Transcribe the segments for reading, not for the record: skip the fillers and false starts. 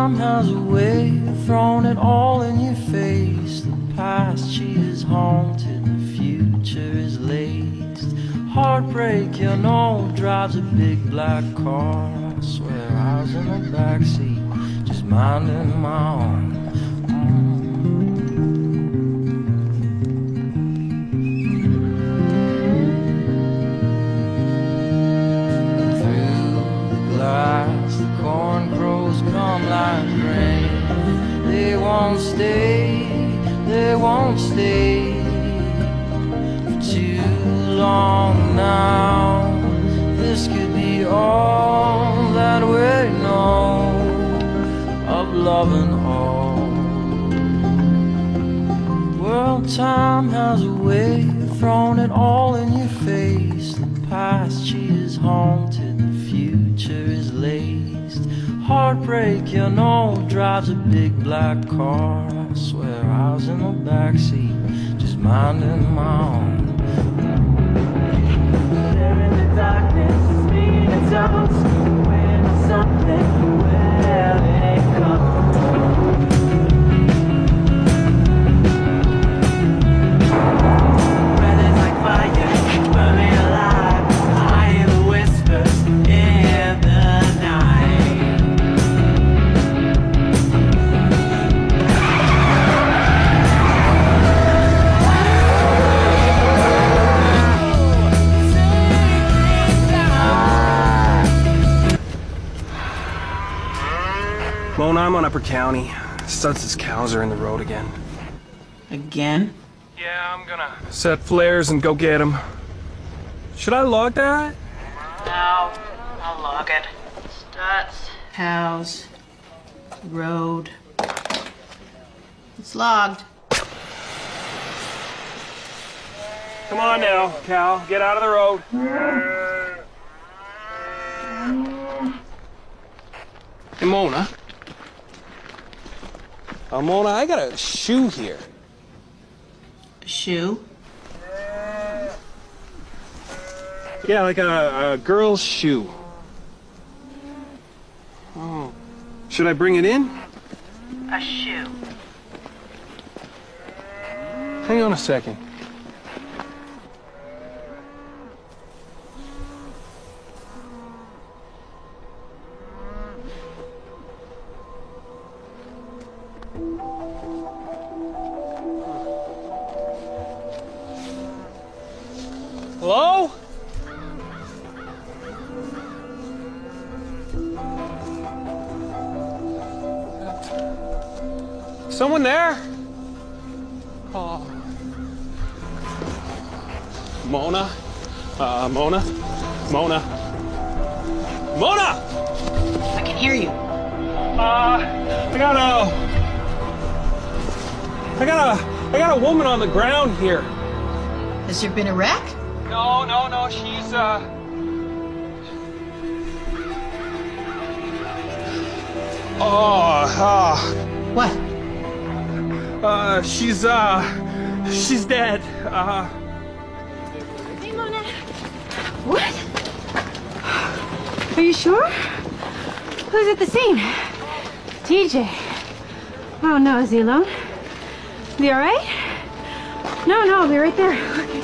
time has a way of throwing it all in your face. The past, she is haunted, the future is laced. Heartbreak, you know, drives a big black car. I swear I was in the backseat, just minding my own. The corn crows come like rain. They won't stay, they won't stay for too long now. This could be all that we know of love and all. Well, time has a way of throwing it all in your face. The past, she is haunted, the future is laced. Heartbreak, you know, drives a big black car. I swear I was in the backseat, just minding my own. There in the darkness, speaking in tongues, when something, where it comes. Breath like fire, burn me alive. I hear the whispers in the night. Mona, I'm on Upper County. Stutz's cows are in the road again. Again? Yeah, I'm gonna set flares and go get them. Should I log that? No, I'll log it. Stutz, cows, road. It's logged. Come on now, cow. Get out of the road. Hey, Mona. Mona, I got a shoe here. Shoe? Yeah, like a girl's shoe. Oh. Should I bring it in? A shoe. Hang on a second. Hello? Someone there? Oh. Mona? Mona? Mona? Mona! I can hear you. I got a woman on the ground here. Has there been a wreck? No, she's, What? she's dead. Hey, Mona. What? Are you sure? Who's at the scene? TJ. Oh, no, is he alone? Be all right? No, I'll be right there. Okay.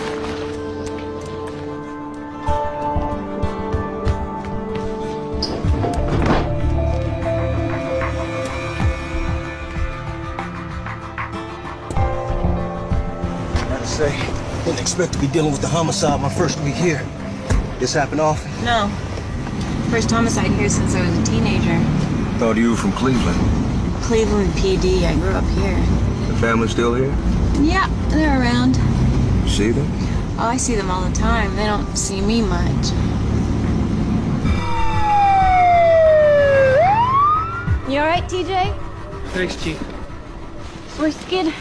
Say, didn't expect to be dealing with the homicide my first week here. This happened often? No. First homicide here since I was a teenager. Thought you were from Cleveland. Cleveland PD. I grew up here. The family still here? Yeah, they're around. You see them? Oh, I see them all the time. They don't see me much. You all right, TJ? Thanks, Chief. Where's Skid?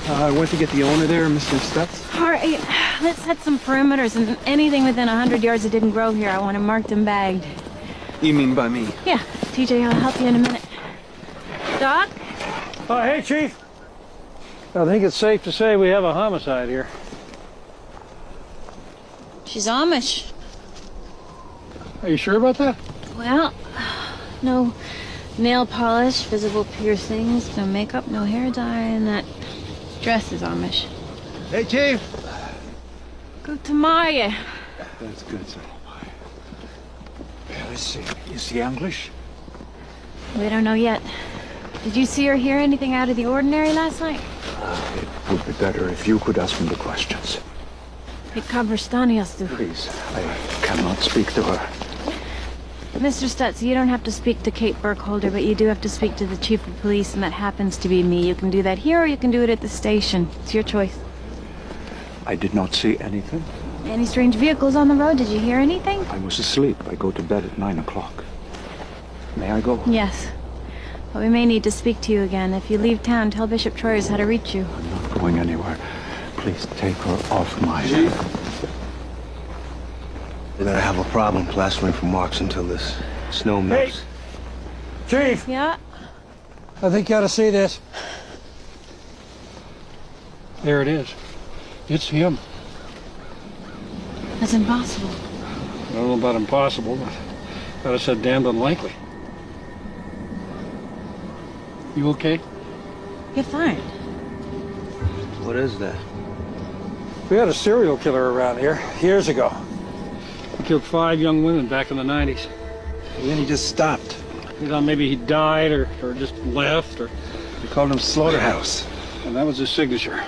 I went to get the owner there, Mr. Stutz. All right, let's set some perimeters, and anything within 100 yards that didn't grow here, I want it marked and bagged. You mean by me? Yeah, TJ, I'll help you in a minute. Doc? Hey, Chief. I think it's safe to say we have a homicide here. She's Amish. Are you sure about that? Well, no Nail polish, visible piercings, no makeup, no hair dye, and that dress is Amish. Hey, Chief. Good Maya. That's good, sir. Let's see. Is he English? We don't know yet. Did you see or hear anything out of the ordinary last night? It would be better if you could ask me the questions. Please, I cannot speak to her. Mr. Stutz, you don't have to speak to Kate Burkholder, but you do have to speak to the chief of police, and that happens to be me. You can do that here, or you can do it at the station. It's your choice. I did not see anything. Any strange vehicles on the road? Did you hear anything? I was asleep. I go to bed at 9 o'clock. May I go? Yes. But we may need to speak to you again. If you leave town, tell Bishop Troyers how to reach you. I'm not going anywhere. Please take her off my... We're gonna have a problem plastering for marks until this snow melts. Hey! Chief! Yeah? I think you ought to see this. There it is. It's him. That's impossible. I don't know about impossible, but I said damned unlikely. You okay? You're fine. What is that? We had a serial killer around here years ago. He killed 5 young women back in the 90s. And then he just stopped. You thought maybe he died or just left, or... They called him Slaughterhouse. And that was his signature.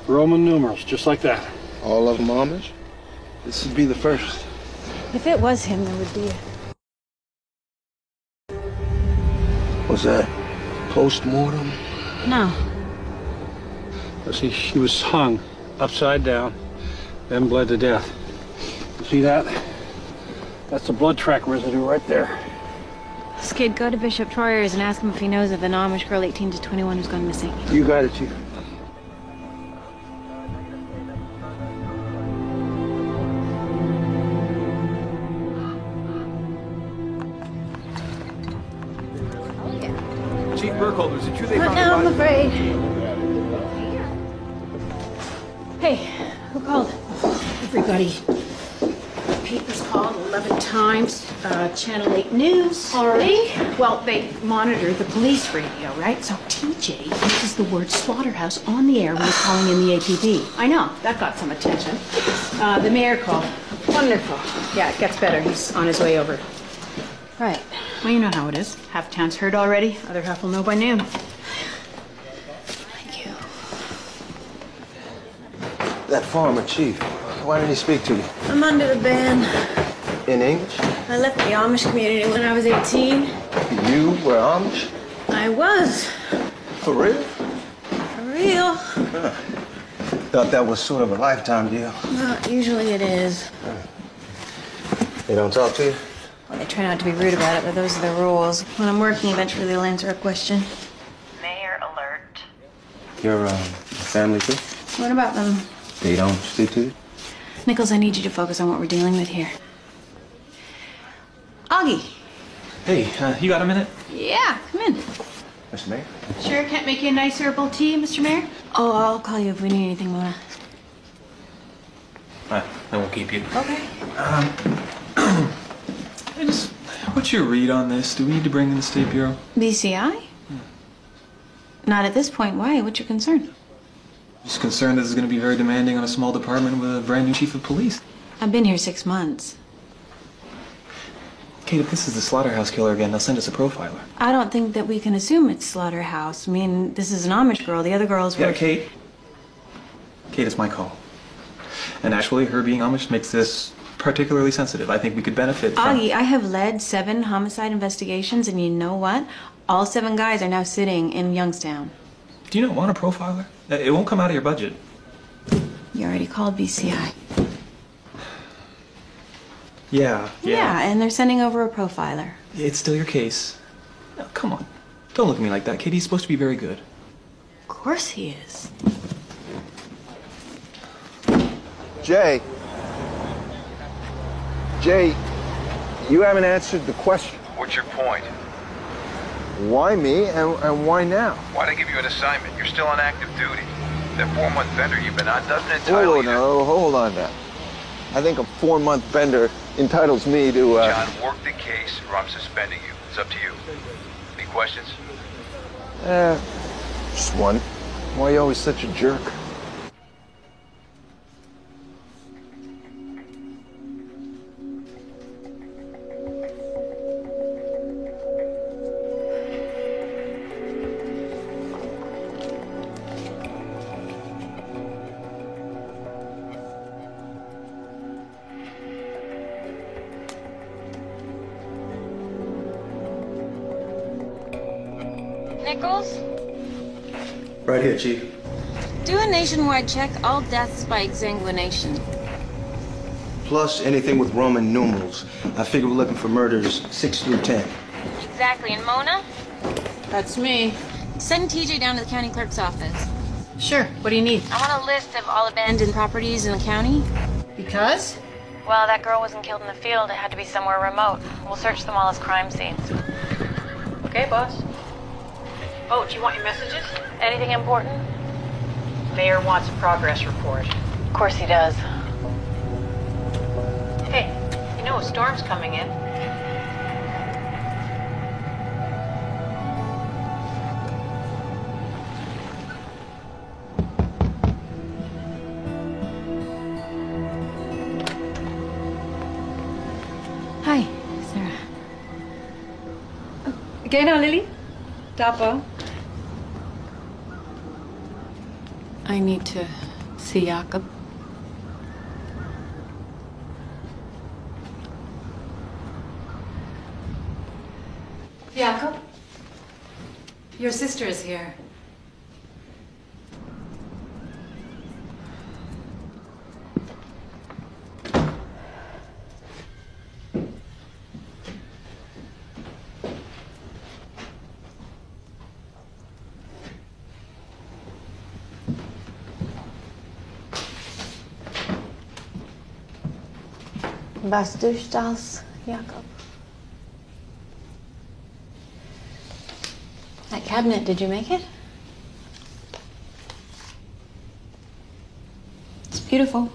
Roman numerals, just like that. All of them Amish? This would be the first. If it was him, there would be Was that post-mortem? No. See, he was hung upside down, then bled to death. You see that? That's the blood track residue right there. Skid, go to Bishop Troyers and ask him if he knows of an Amish girl 18 to 21 who's gone missing. You got it, Chief. Chief Burkholder, is it true they Not found now, I'm the body? afraid. Hey, who called? Everybody. Papers called 11 times. Channel 8 News. Already? Well, they monitor the police radio, right? So TJ uses the word slaughterhouse on the air when he's calling in the APB. I know, that got some attention. The mayor called. Wonderful. Yeah, it gets better. He's on his way over. Right. Well, you know how it is. Half town's heard already. Other half will know by noon. Thank you. That farmer, Chief. Why didn't he speak to you? I'm under the ban. In English? I left the Amish community when I was 18. You were Amish? I was. For real? For real. Thought that was sort of a lifetime deal. Well, usually it is. They don't talk to you? Well, they try not to be rude about it, but those are the rules. When I'm working, eventually they'll answer a question. Mayor alert. Your family too? What about them? They don't speak to you? Nichols, I need you to focus on what we're dealing with here. Augie. Hey, you got a minute? Yeah, come in. Mr. Mayor? Sure can't make you a nice herbal tea, Mr. Mayor? Oh, I'll call you if we need anything, Mona. I won't keep you. Okay. What's your read on this? Do we need to bring in the State Bureau? BCI? Not at this point. Why? What's your concern? Just concerned that this is going to be very demanding on a small department with a brand new chief of police. I've been here 6 months. Kate, if this is the Slaughterhouse killer again, they'll send us a profiler. I don't think that we can assume it's Slaughterhouse. I mean, this is an Amish girl. The other girls were... Yeah, Kate. Kate, it's my call. And actually, her being Amish makes this particularly sensitive. I think we could benefit from... Augie, I have led 7 homicide investigations, and you know what? All 7 guys are now sitting in Youngstown. Do you not want a profiler? It won't come out of your budget. You already called BCI. Yeah. Yeah, and they're sending over a profiler. It's still your case. No, come on. Don't look at me like that, Kate. He's supposed to be very good. Of course he is. Jay, you haven't answered the question. What's your point? Why me and why now? Why'd I give you an assignment? You're still on active duty. That 4-month bender you've been on doesn't entitle you to... Hold on now. I think a 4-month bender entitles me to, John, work the case or I'm suspending you. It's up to you. Any questions? Just one. Why are you always such a jerk? Nichols? Right here, Chief. Do a nationwide check, all deaths by exsanguination. Plus anything with Roman numerals. I figure we're looking for murders 6 through 10. Exactly. And Mona? That's me. Send TJ down to the county clerk's office. Sure. What do you need? I want a list of all abandoned properties in the county. Because? Well, that girl wasn't killed in the field. It had to be somewhere remote. We'll search them all as crime scenes. Okay, boss. Oh, do you want your messages? Anything important? Mayor wants a progress report. Of course he does. Hey, you know a storm's coming in. Hi, Sarah. Okay now, Lily? Tapo. I need to see Jakob. Jakob? Your sister is here. Was durch das, Jakob? That cabinet, did you make it? It's beautiful.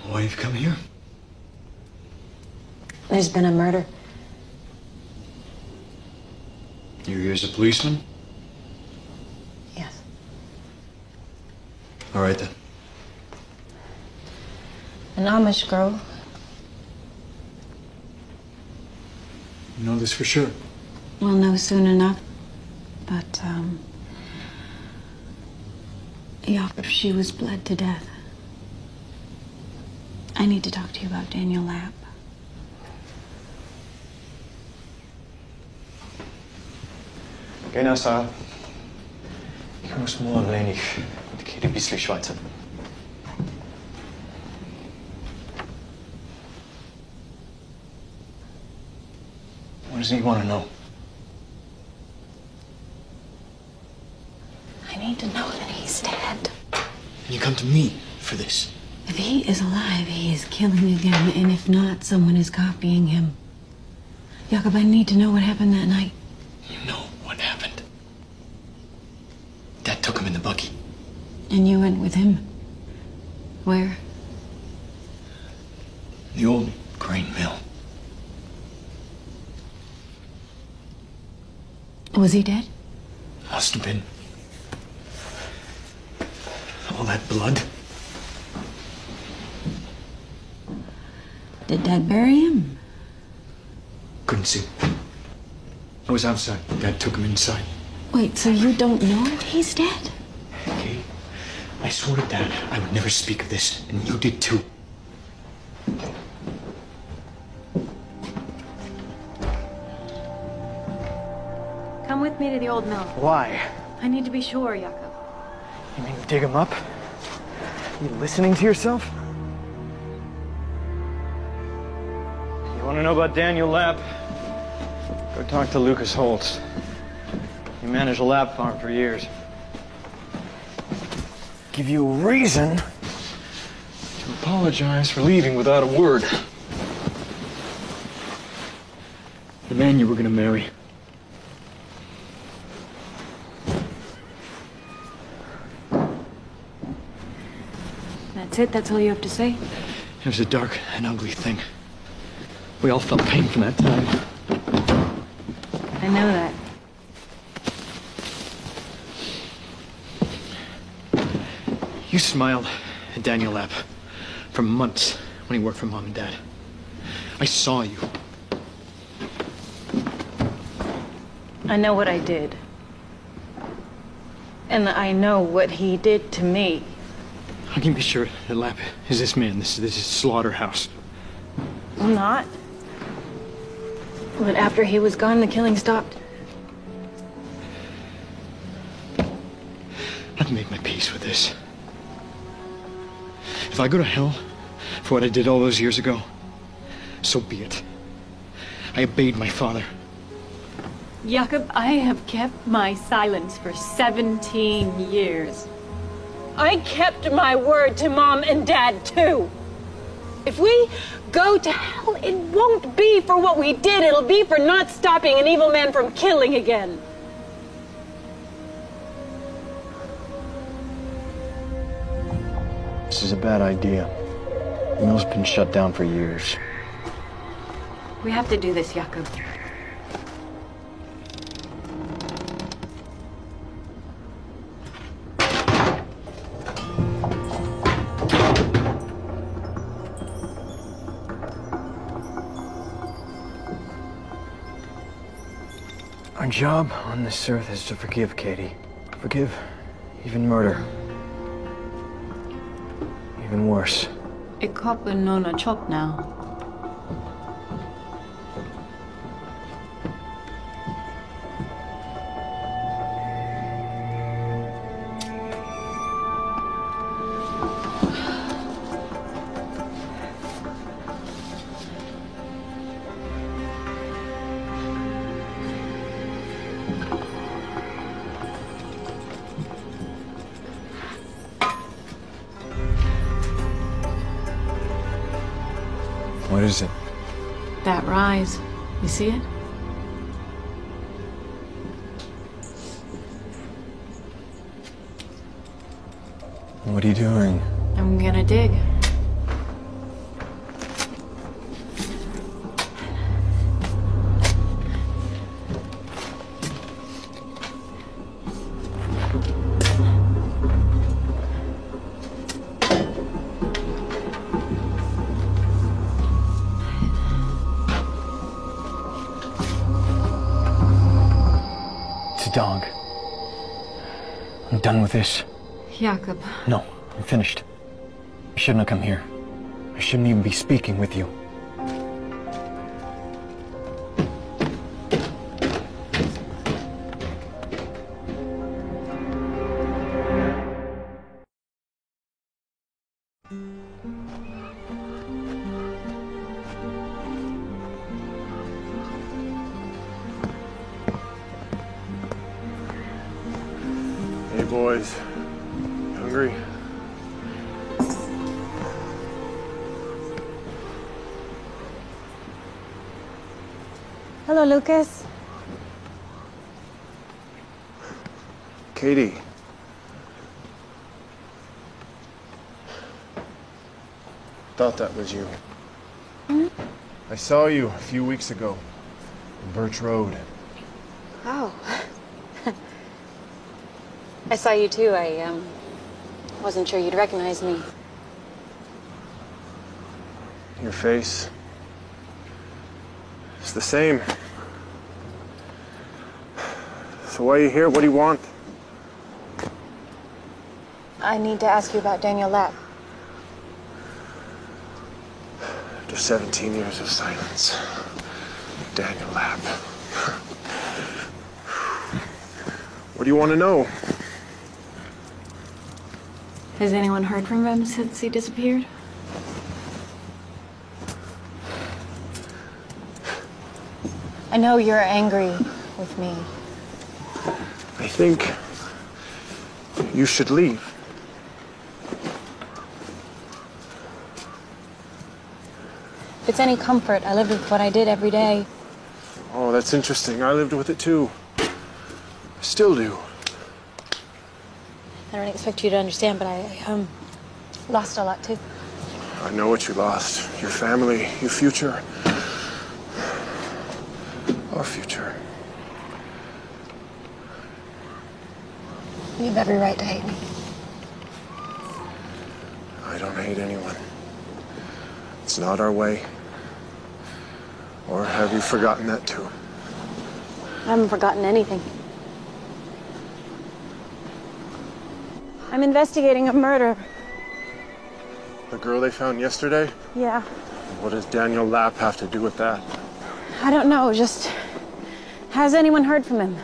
Why have you come here? There's been a murder. You're here as a policeman? Yes. All right then. An Amish girl. You know this for sure? We'll know soon enough. But, Jakob, she was bled to death. I need to talk to you about Daniel Lapp. Genau, Sarah. Ich muss morgen wenig mit Kate ein bisschen schweizen. What does he want to know? I need to know that he's dead. And you come to me for this? If he is alive, he is killing again. And if not, someone is copying him. Jakob, I need to know what happened that night. You know what happened. Dad took him in the buggy. And you went with him? Where? The old grain mill. Was he dead? Must have been. All that blood. Did Dad bury him? Couldn't see. I was outside. Dad took him inside. Wait, so you don't know he's dead? Okay. I swore to Dad I would never speak of this, and you did too. Come with me to the old mill. Why? I need to be sure, Jakob. You mean dig him up? You listening to yourself? You want to know about Daniel Lapp? Go talk to Lucas Holtz. He managed a Lapp farm for years. Give you a reason to apologize for leaving without a word. The man you were gonna marry. That's it? That's all you have to say? It was a dark and ugly thing. We all felt pain from that time. I know that. You smiled at Daniel Lapp for months when he worked for Mom and Dad. I saw you. I know what I did. And I know what he did to me. I can be sure that Lapp is this man. This is slaughterhouse. I'm not. But after he was gone, the killing stopped. I've made my peace with this. If I go to hell for what I did all those years ago, so be it. I obeyed my father. Jakob, I have kept my silence for 17 years. I kept my word to Mom and Dad, too. If we go to hell, it won't be for what we did. It'll be for not stopping an evil man from killing again. This is a bad idea. The mill's been shut down for years. We have to do this, Jakob. Our job on this earth is to forgive, Katie. Forgive even murder. Even worse. Ik hoop een nona chop now. What is it? That rise. You see it? What are you doing? I'm gonna dig. Dog. I'm done with this. Jakob. No, I'm finished. I shouldn't have come here. I shouldn't even be speaking with you. Hey, boys. Hungry? Hello, Lucas. Katie. Thought that was you. I saw you a few weeks ago on Birch Road. Oh. I saw you too. I wasn't sure you'd recognize me. Your face. It's the same. So why are you here? What do you want? I need to ask you about Daniel Lapp. After 17 years of silence, Daniel Lapp. What do you want to know? Has anyone heard from him since he disappeared? I know you're angry with me. I think you should leave. If it's any comfort, I lived with what I did every day. Oh, that's interesting. I lived with it too. I still do. I don't expect you to understand, but I lost a lot too. I know what you lost. Your family, your future. Our future. You have every right to hate me. I don't hate anyone. It's not our way. Or have you forgotten that too? I haven't forgotten anything. I'm investigating a murder. The girl they found yesterday? Yeah. What does Daniel Lapp have to do with that? I don't know, just... Has anyone heard from him?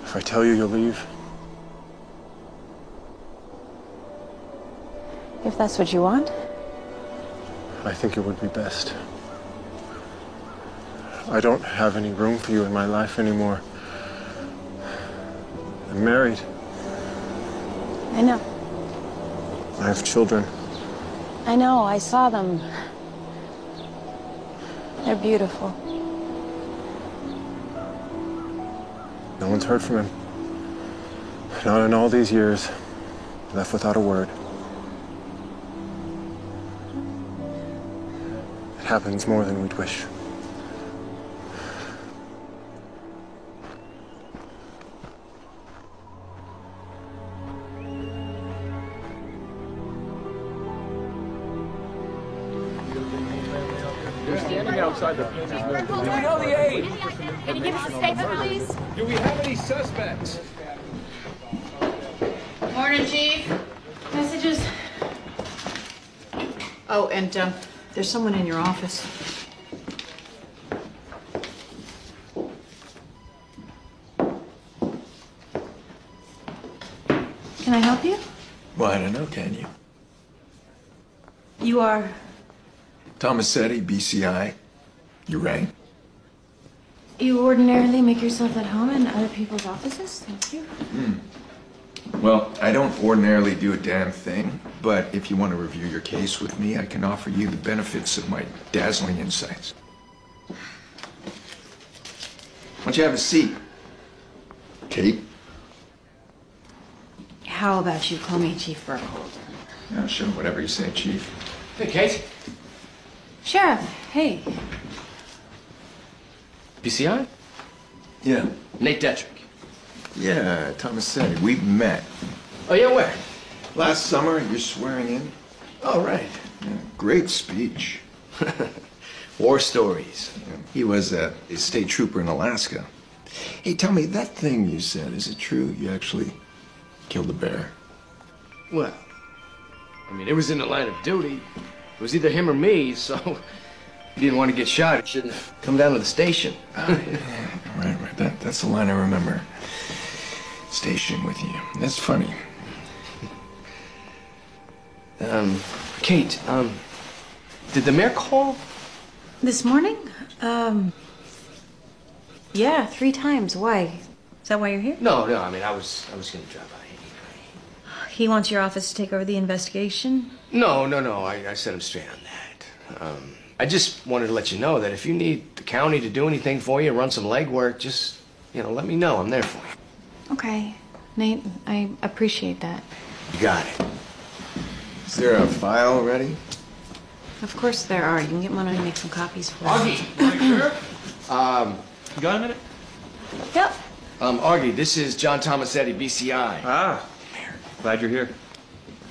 If I tell you, you'll leave? If that's what you want. I think it would be best. I don't have any room for you in my life anymore. I'm married. I know. I have children. I know, I saw them. They're beautiful. No one's heard from him. Not in all these years. Left without a word. It happens more than we'd wish. You're standing outside the painter's mill. Do we know the age? Can you give us a statement, please? Do we have any suspects? Morning, Chief. Messages? Oh, and there's someone in your office. Can I help you? Well, I don't know, can you? You are... Tomasetti, BCI. You rang? You ordinarily make yourself at home in other people's offices? Thank you. Well, I don't ordinarily do a damn thing, but if you want to review your case with me, I can offer you the benefits of my dazzling insights. Why don't you have a seat? Kate? How about you call me Chief Burkhold? Yeah, sure, whatever you say, Chief. Hey, Kate. Sheriff, hey. BCI? Yeah. Nate Detrick. Yeah, Tomasetti, we've met. Oh, yeah, where? Last summer, you're swearing in. Oh, right. Yeah, great speech. War stories. Yeah, he was a state trooper in Alaska. Hey, tell me, that thing you said, is it true you actually killed a bear? Well, I mean, it was in the line of duty. It was either him or me, so if he didn't want to get shot, he shouldn't have come down to the station. Right. That's the line I remember. Station with you. That's funny. Kate, did the mayor call? This morning? Yeah, 3 times. Why? Is that why you're here? No, I mean, I was gonna drop by. He wants your office to take over the investigation? No, I set him straight on that. I just wanted to let you know that if you need the county to do anything for you, run some legwork, just, let me know. I'm there for you. Okay. Nate, I appreciate that. You got it. Is there a file ready? Of course there are. You can get one and make some copies for Augie, you got a minute? Yep. Augie, this is John Tomasetti, BCI. Ah, glad you're here.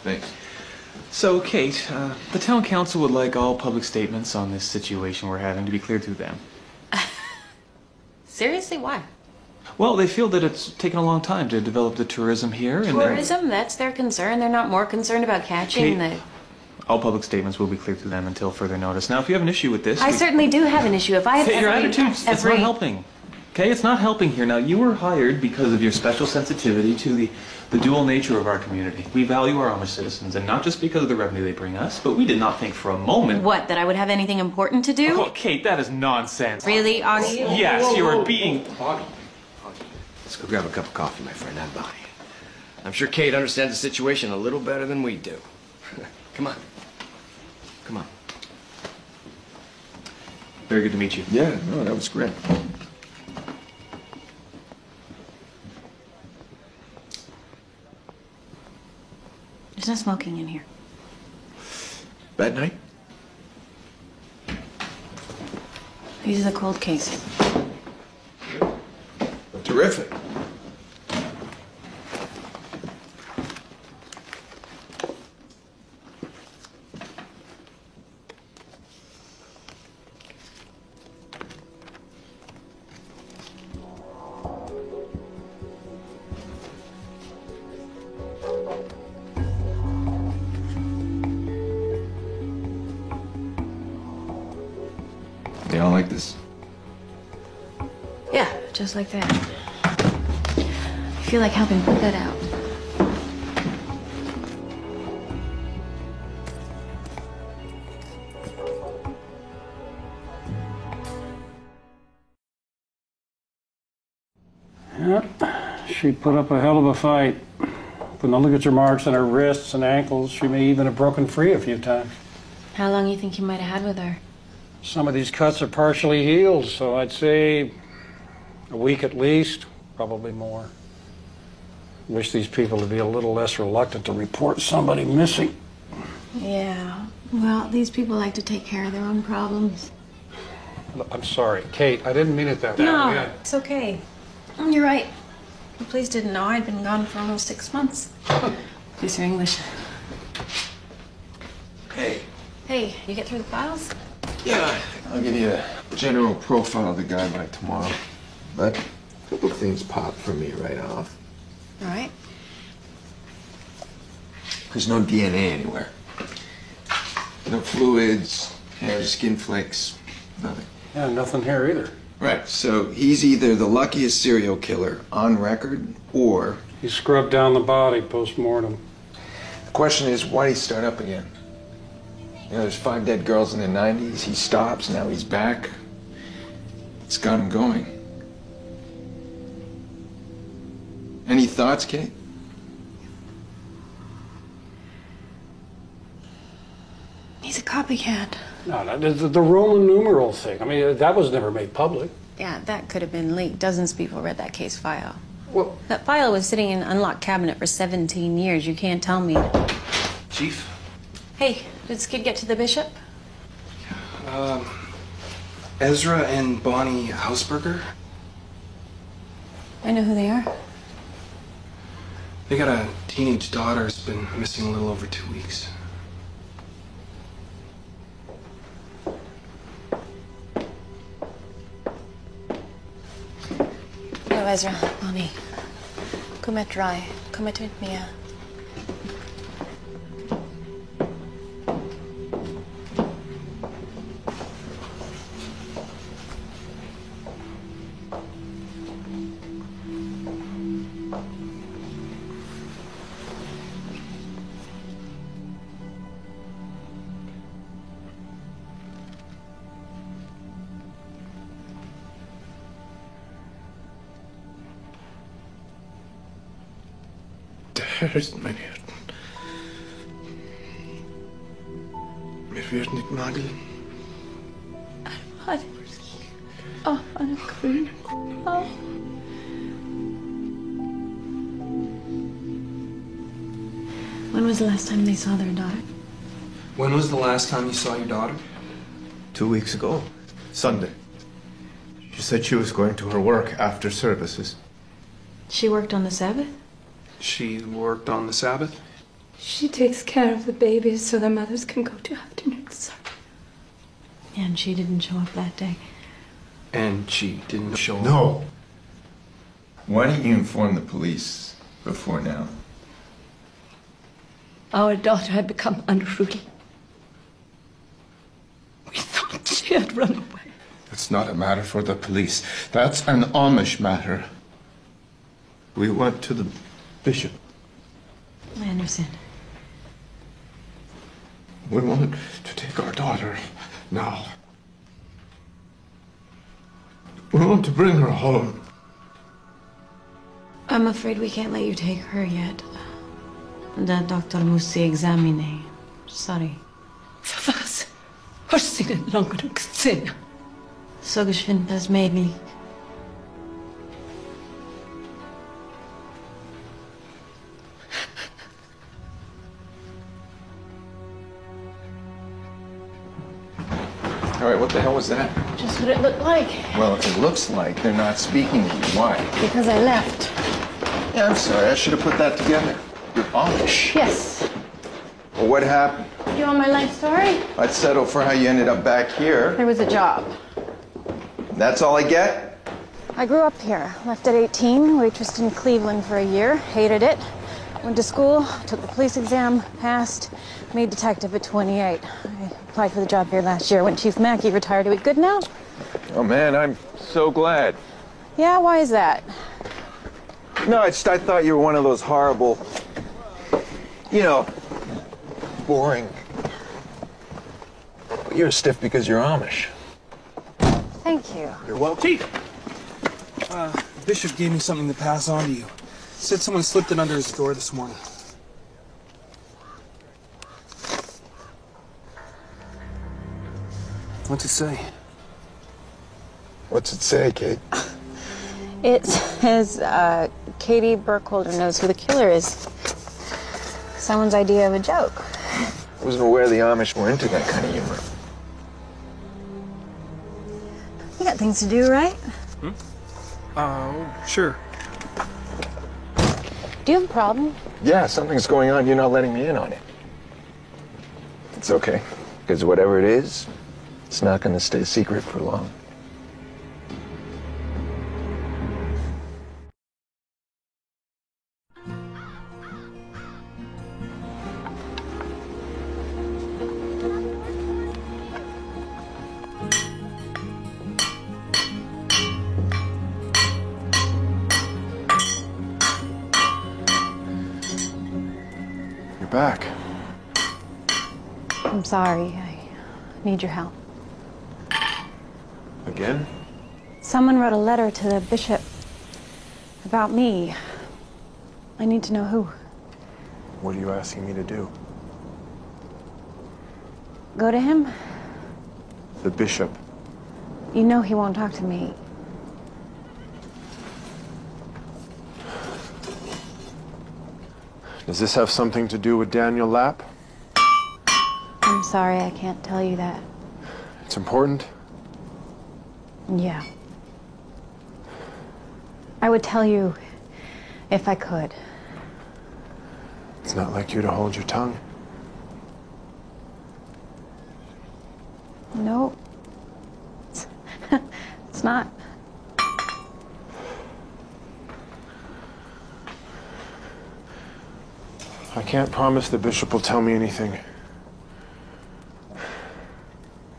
Thanks. So, Kate, the town council would like all public statements on this situation we're having to be cleared through them. Seriously, why? Well, they feel that it's taken a long time to develop the tourism here. And Tourism? That's their concern. They're not more concerned about catching Kate, all public statements will be cleared through them until further notice. Now, if you have an issue with this... I certainly do have an issue. If I have Kate, your attitude, it's not helping. Okay, it's not helping here. Now, you were hired because of your special sensitivity to the dual nature of our community. We value our Amish citizens, and not just because of the revenue they bring us, but we did not think for a moment... What, that I would have anything important to do? Oh, Kate, that is nonsense. Really, Augie? Yes, you are being... Augie, let's go grab a cup of coffee, my friend. I'm by. I'm sure Kate understands the situation a little better than we do. Come on. Come on. Very good to meet you. Yeah, no, that was great. There's no smoking in here. Bad night? These are the cold cases. Terrific. They all like this? Yeah, just like that. I feel like helping put that out. Yeah, she put up a hell of a fight. From the ligature marks on her wrists and ankles, she may even have broken free a few times. How long you think you might have had with her? Some of these cuts are partially healed, so I'd say a week at least, probably more. Wish these people would be a little less reluctant to report somebody missing. Yeah, well, these people like to take care of their own problems. I'm sorry, Kate, I didn't mean it that way. No, Yeah. it's okay. You're right. The police didn't know I'd been gone for almost 6 months. Please, your English. Hey. Hey, you get through the files? Yeah, I'll give you a general profile of the guy by tomorrow. But a couple of things pop for me right off. All right. There's no DNA anywhere. No fluids, hair, skin flakes, nothing. Yeah, nothing here either. Right, so he's either the luckiest serial killer on record, or... He scrubbed down the body post-mortem. The question is, why did he start up again? You know, there's 5 dead girls in the 90s. He stops, now he's back. It's got him going. Any thoughts, Kate? He's a copycat. No, the Roman numeral thing. I mean, that was never made public. Yeah, that could have been leaked. Dozens of people read that case file. Well, that file was sitting in an unlocked cabinet for 17 years. You can't tell me. Chief? Hey, did this kid get to the bishop? Ezra and Bonnie Hausberger. I know who they are. They got a teenage daughter who's been missing a little over 2 weeks. Hello, Ezra. Bonnie. Come at dry. Come at Mia. Herr ist mein Herr. Mir wird nicht nageln. Oh, I'm green. Oh. When was the last time they saw their daughter? When was the last time you saw your daughter? 2 weeks ago, Sunday. She said she was going to her work after services. She worked on the Sabbath? She worked on the Sabbath? She takes care of the babies so their mothers can go to afternoon service. And she didn't show up that day. And she didn't show up? No. Why didn't you inform the police before now? Our daughter had become unruly. We thought she had run away. It's not a matter for the police. That's an Amish matter. We went to the bishop. I understand. We wanted to take our daughter now. We want to bring her home. I'm afraid we can't let you take her yet. The doctor must see examine. Sorry. För vad? Har sina långt nog sina. Så geschwind as möglich. All right, what the hell was that? Just what it looked like. Well, it looks like they're not speaking to you. Why? Because I left. Yeah, I'm sorry. I should have put that together. You're Amish. Yes. Well, what happened? You want my life story? I'd settle for how you ended up back here. There was a job. That's all I get? I grew up here. Left at 18, waitressed in Cleveland for a year. Hated it. Went to school, took the police exam, passed, made detective at 28. I applied for the job here last year when Chief Mackey retired. Are we good now? Oh, man, I'm so glad. Yeah, why is that? No, I thought you were one of those horrible, you know, boring. You're stiff because you're Amish. Thank you. You're welcome. Chief! Bishop gave me something to pass on to you. Said someone slipped it under his door this morning. What's it say? What's it say, Kate? It says, Katie Burkholder knows who the killer is. Someone's idea of a joke. I wasn't aware the Amish were into that kind of humor. You got things to do, right? Sure. Do you have a problem? Yeah, something's going on. You're not letting me in on it. It's okay, because whatever it is, it's not going to stay secret for long. Back. I'm sorry. I need your help. Again? Someone wrote a letter to the bishop about me. I need to know who. What are you asking me to do? Go to him? The bishop. You know he won't talk to me. Does this have something to do with Daniel Lapp? I'm sorry, I can't tell you that. It's important? Yeah. I would tell you if I could. It's not like you to hold your tongue. No. It's not. I can't promise the bishop will tell me anything.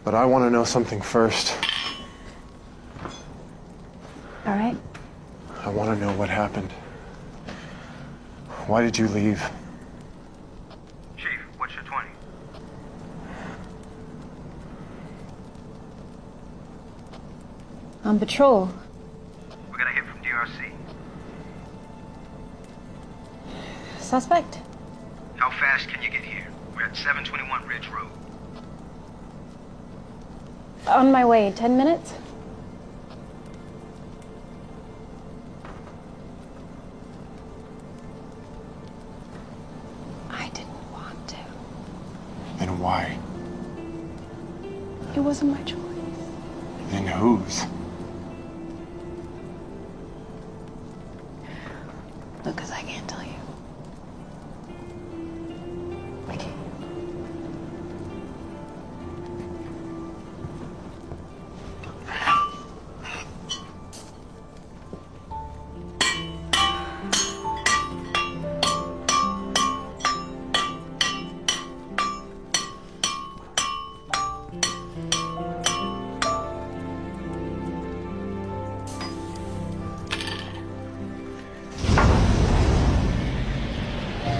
But I want to know something first. All right. I want to know what happened. Why did you leave? Chief, what's your 20? On patrol. We got a hit from DRC. Suspect? How fast can you get here? We're at 721 Ridge Road. On my way, 10 minutes? I didn't want to. Then why? It wasn't my choice. Then whose? Lucas, I can't tell you. I can't.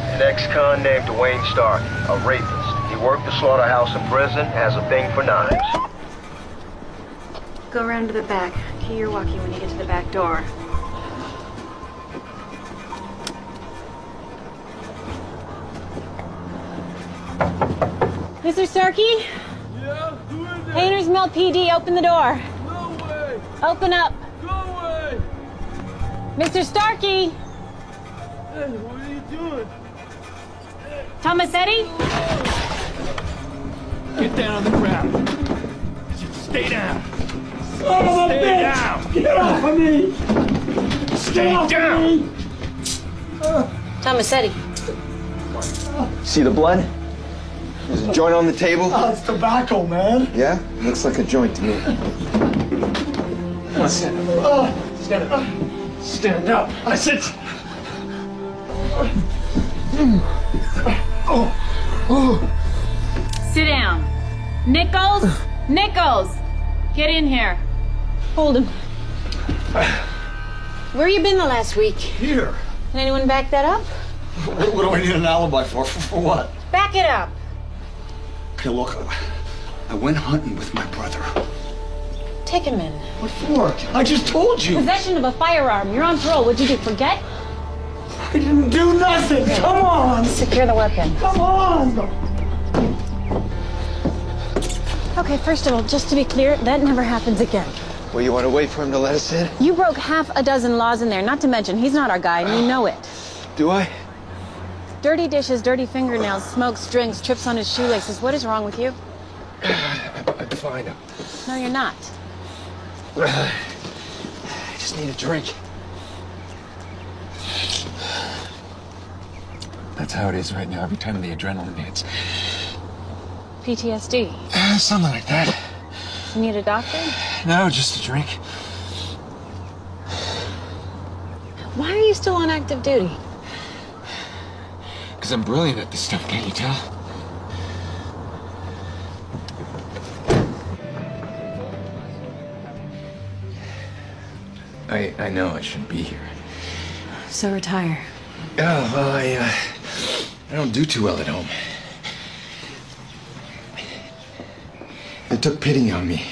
An ex-con named Dwayne Stark, a rapist. He worked the slaughterhouse and prison, has a thing for knives. Go around to the back. Key your walkie when you get to the back door. Mr. Starkey? Yeah? Who is it? Painters Mill PD, open the door. No way! Open up. Go away! Mr. Starkey? Hey, what are you doing? Tomasetti? Get down on the ground. Stay down. Son of a bitch! Down. Get off of me! Stay down. Tomasetti. See the blood? There's a joint on the table. Oh, it's tobacco, man. Yeah? Looks like a joint to me. Stand up. Stand up. I said... Sit down. Nichols? Nichols! Get in here. Hold him. Where you been the last week? Here. Can anyone back that up? What do I need an alibi for? For what? Back it up. Okay, look, I went hunting with my brother. Take him in. What for? I just told you. Possession of a firearm. You're on parole. What'd you do, forget? I didn't do nothing. Come on. Secure the weapon. Come on. Okay, first of all, just to be clear, that never happens again. Well, you want to wait for him to let us in? You broke half a dozen laws in there, not to mention he's not our guy, and you know it. Do I? Dirty dishes, dirty fingernails, smokes, drinks, trips on his shoelaces. What is wrong with you? I'm fine. No, you're not. I just need a drink. That's how it is right now, every time the adrenaline hits. PTSD. Something like that. You need a doctor? No, just a drink. Why are you still on active duty? Because I'm brilliant at this stuff, can't you tell? I know I shouldn't be here. So retire. Oh, well, I don't do too well at home. They took pity on me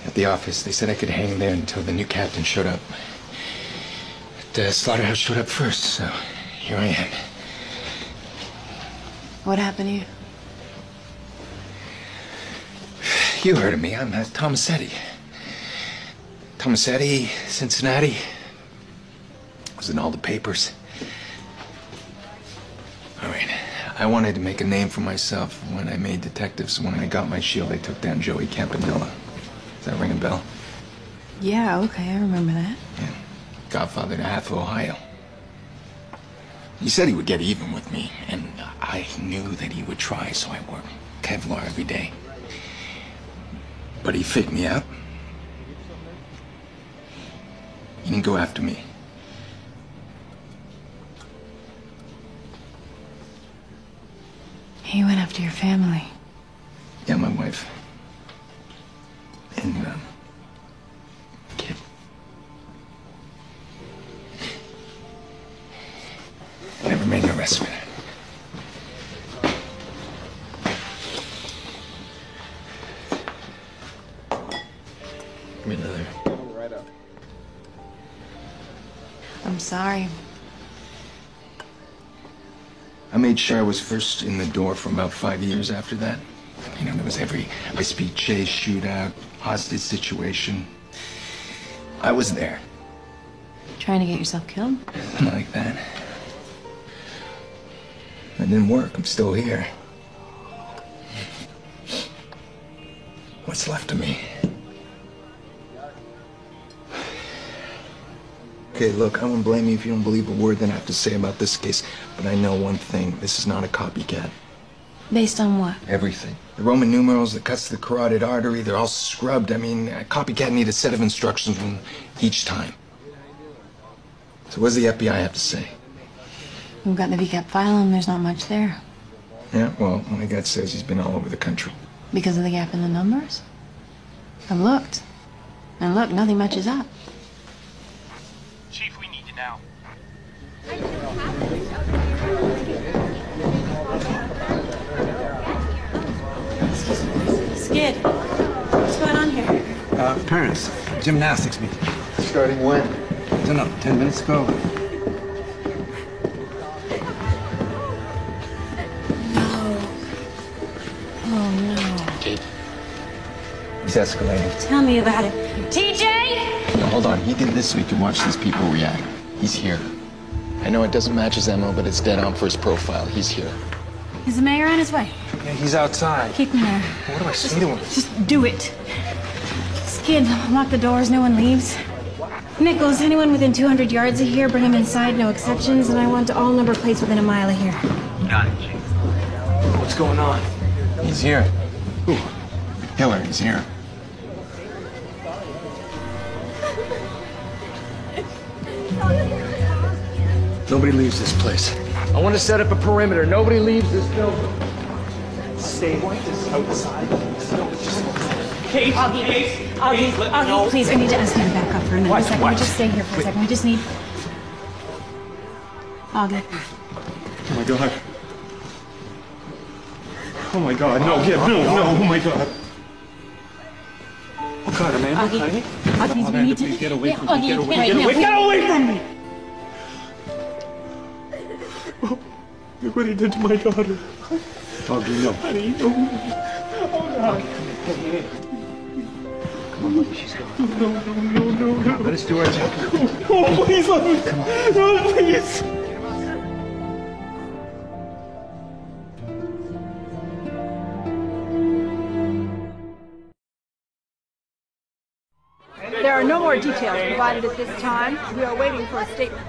at the office. They said I could hang there until the new captain showed up. But Slaughterhouse showed up first, so here I am. What happened to you? You heard of me. I'm Tomasetti. Tomasetti, Cincinnati. Was in all the papers. All right. I wanted to make a name for myself when I made detectives. When I got my shield, I took down Joey Campanella. Does that ring a bell? Yeah, okay, I remember that. Yeah. Godfather to half of Ohio. He said he would get even with me, and I knew that he would try, so I wore Kevlar every day. But he faked me out. He didn't go after me. He went after your family. Yeah, my wife. And, kid. Never made an arrest for that. Give me another. Right up. I'm sorry. I made sure I was first in the door for about 5 years after that. You know, there was every high-speed chase, shootout, hostage situation. I was there. Trying to get yourself killed? Not like that. That didn't work. I'm still here. What's left of me? Okay, look, I won't blame you if you don't believe a word that I have to say about this case, but I know one thing. This is not a copycat. Based on what? Everything. The Roman numerals, the cuts to the carotid artery, they're all scrubbed. I mean, a copycat needs a set of instructions from each time. So what does the FBI have to say? We've got the VCAP file and there's not much there. Yeah, well, my gut says he's been all over the country. Because of the gap in the numbers? I've looked. And look, nothing matches up. Chief, we need you now. Skid, what's going on here? Parents, gymnastics meet. Starting when? I don't know, 10 minutes ago. Oh, no. Kate. He's escalating. Tell me about it. TJ! No, hold on. He did this so he could watch these people react. He's here. I know it doesn't match his MO, but it's dead on for his profile. He's here. Is the mayor on his way? Yeah, he's outside. Keep him there. What do I say to him? Just do it. Kid, lock the doors, no one leaves. Nichols, anyone within 200 yards of here, bring them inside, no exceptions, and I want all number plates within a mile of here. Got it, Chief. What's going on? He's here. Who? Killer, he's here. Nobody leaves this place. I want to set up a perimeter. Nobody leaves this building. Stay outside. Kate, Augie, please, I need to ask you to back up for a minute. What? A second. What? Just stay here for a second. We just need... Augie. Oh my god. Oh my god, no, Gib, no, oh my god. Oh god, Amanda, Augie. honey? Augie, we need to... Please get away from Augie, me, get away, right get now, away, please. get away from me! Look what he did to my daughter. Augie, no. Honey, no. Oh god. Come on, buddy, she's gone. No. Let us do our job. Oh, please, let me. Come on. No, please. There are no more details provided at this time. We are waiting for a statement.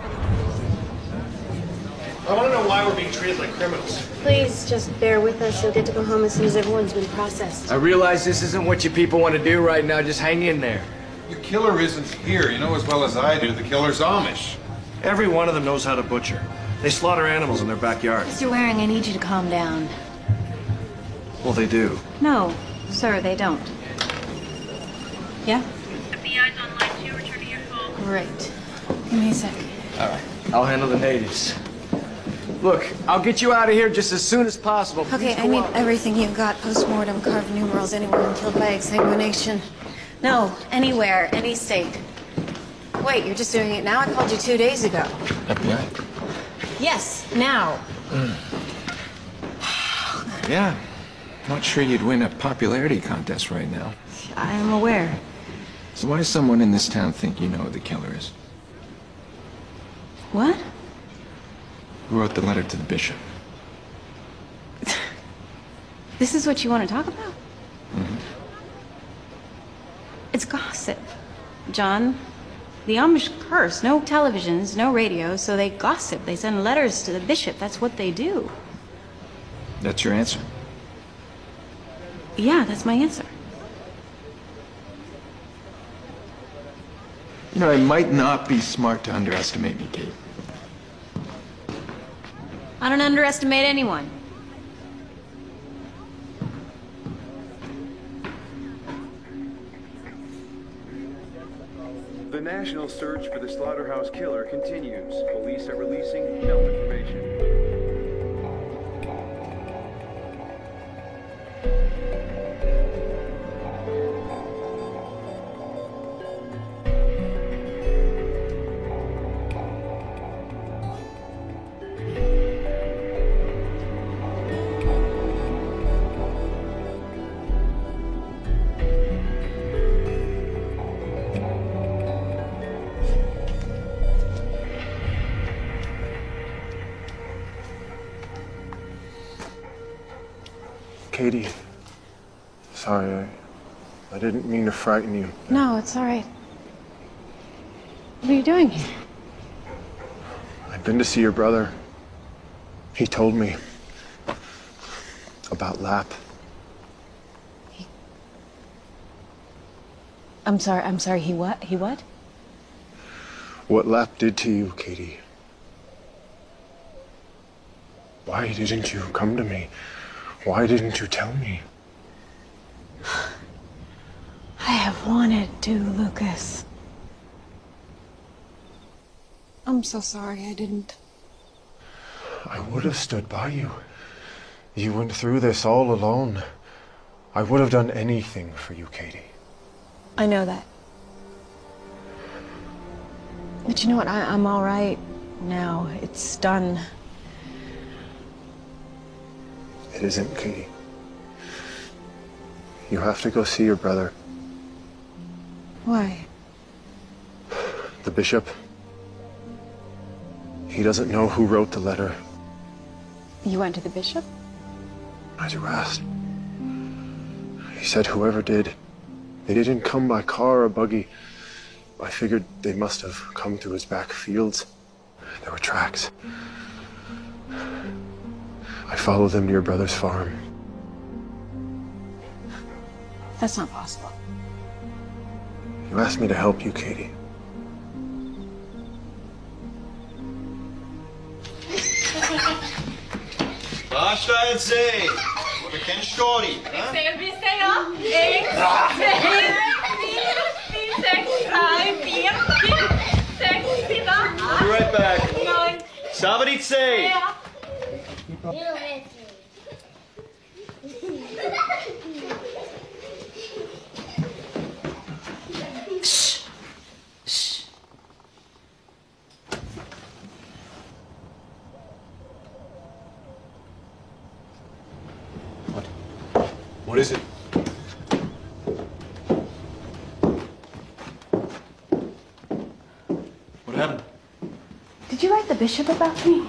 I want to know why we're being treated like criminals. Please, just bear with us. You'll get to go home as soon as everyone's been processed. I realize this isn't what you people want to do right now. Just hang in there. The killer isn't here. You know as well as I do, the killer's Amish. Every one of them knows how to butcher. They slaughter animals in their backyard. Mr. Waring, I need you to calm down. Well, they do. No, sir, they don't. Yeah? FBI's on line 2, returning your call. Great. Give me a sec. All right. I'll handle the natives. Look, I'll get you out of here just as soon as possible. Okay, I need everything you've got. Postmortem, carved numerals, anyone killed by exsanguination. No, anywhere, any state. Wait, you're just doing it now? I called you 2 days ago. FBI? Yes, now. Yeah. Not sure you'd win a popularity contest right now. I am aware. So why does someone in this town think you know who the killer is? What? Who wrote the letter to the bishop? This is what you want to talk about? Mm-hmm. It's gossip. John, the Amish curse. No televisions, no radio, so they gossip. They send letters to the bishop. That's what they do. That's your answer? Yeah, that's my answer. You know, it might not be smart to underestimate me, Kate. I don't underestimate anyone. The national search for the slaughterhouse killer continues. Police are releasing no information. Katie, sorry, I didn't mean to frighten you. No, it's all right. What are you doing here? I've been to see your brother. He told me about Lap. I'm sorry, he what? He what? What Lap did to you, Katie. Why didn't you come to me? Why didn't you tell me? I have wanted to, Lucas. I'm so sorry I didn't. I would have stood by you. You went through this all alone. I would have done anything for you, Katie. I know that. But you know what? I'm all right now. It's done. It isn't, Katie. You have to go see your brother. Why? The bishop. He doesn't know who wrote the letter. You went to the bishop? As you asked. He said whoever did They didn't come by car or buggy. I figured they must have come through his back fields. There were tracks. I followed them to your brother's farm. That's not possible. You asked me to help you, Katie. Was steht sie? Oder kennst du die? I'll be right back. Somebody say. Shh. Shh. What is it? What happened? Did you write the bishop about me?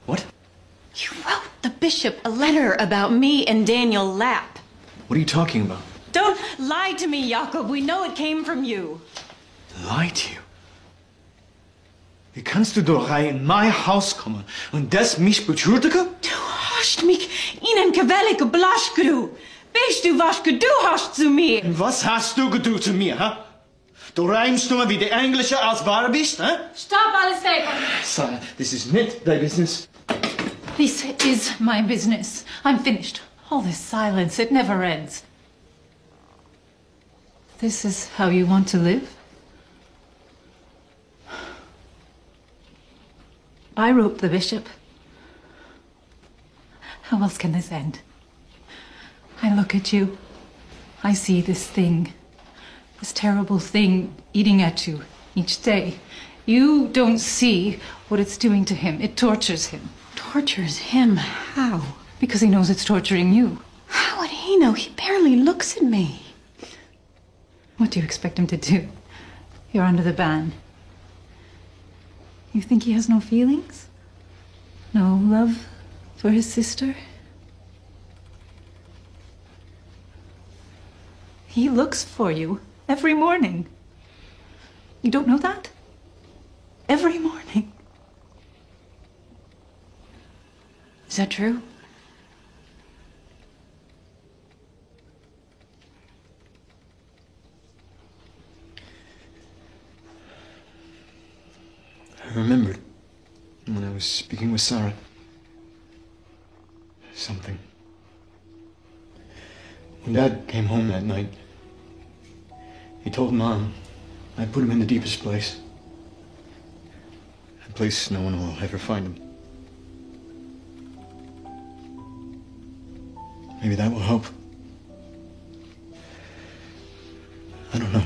What? You wrote the bishop a letter about me and Daniel Lapp. What are you talking about? Don't lie to me, Jakob. We know it came from you. Lie to you? Wie kannst du doch rein in mein Haus kommen und das mich beschuldigen? Du hast mich ihnen gewellig geblaschgedu. Weißt du, was du hast zu mir? Und was hast du getan zu mir, ha? Du reimst nur wie der Englische als wahr bist, ha? Stop all the statement. Son, this is not thy business. This is my business. I'm finished. All this silence, it never ends. This is how you want to live? I wrote the bishop. How else can this end? I look at you. I see this thing. This terrible thing eating at you each day. You don't see what it's doing to him. It tortures him. Tortures him? How? Because he knows it's torturing you. How would he know? He barely looks at me. What do you expect him to do? You're under the ban. You think he has no feelings? No love for his sister? He looks for you every morning. You don't know that? Every morning. Is that true? I remembered when I was speaking with Sarah. Something. When Dad came home that night, he told Mom I'd put him in the deepest place. A place no one will ever find him. Maybe that will help. I don't know.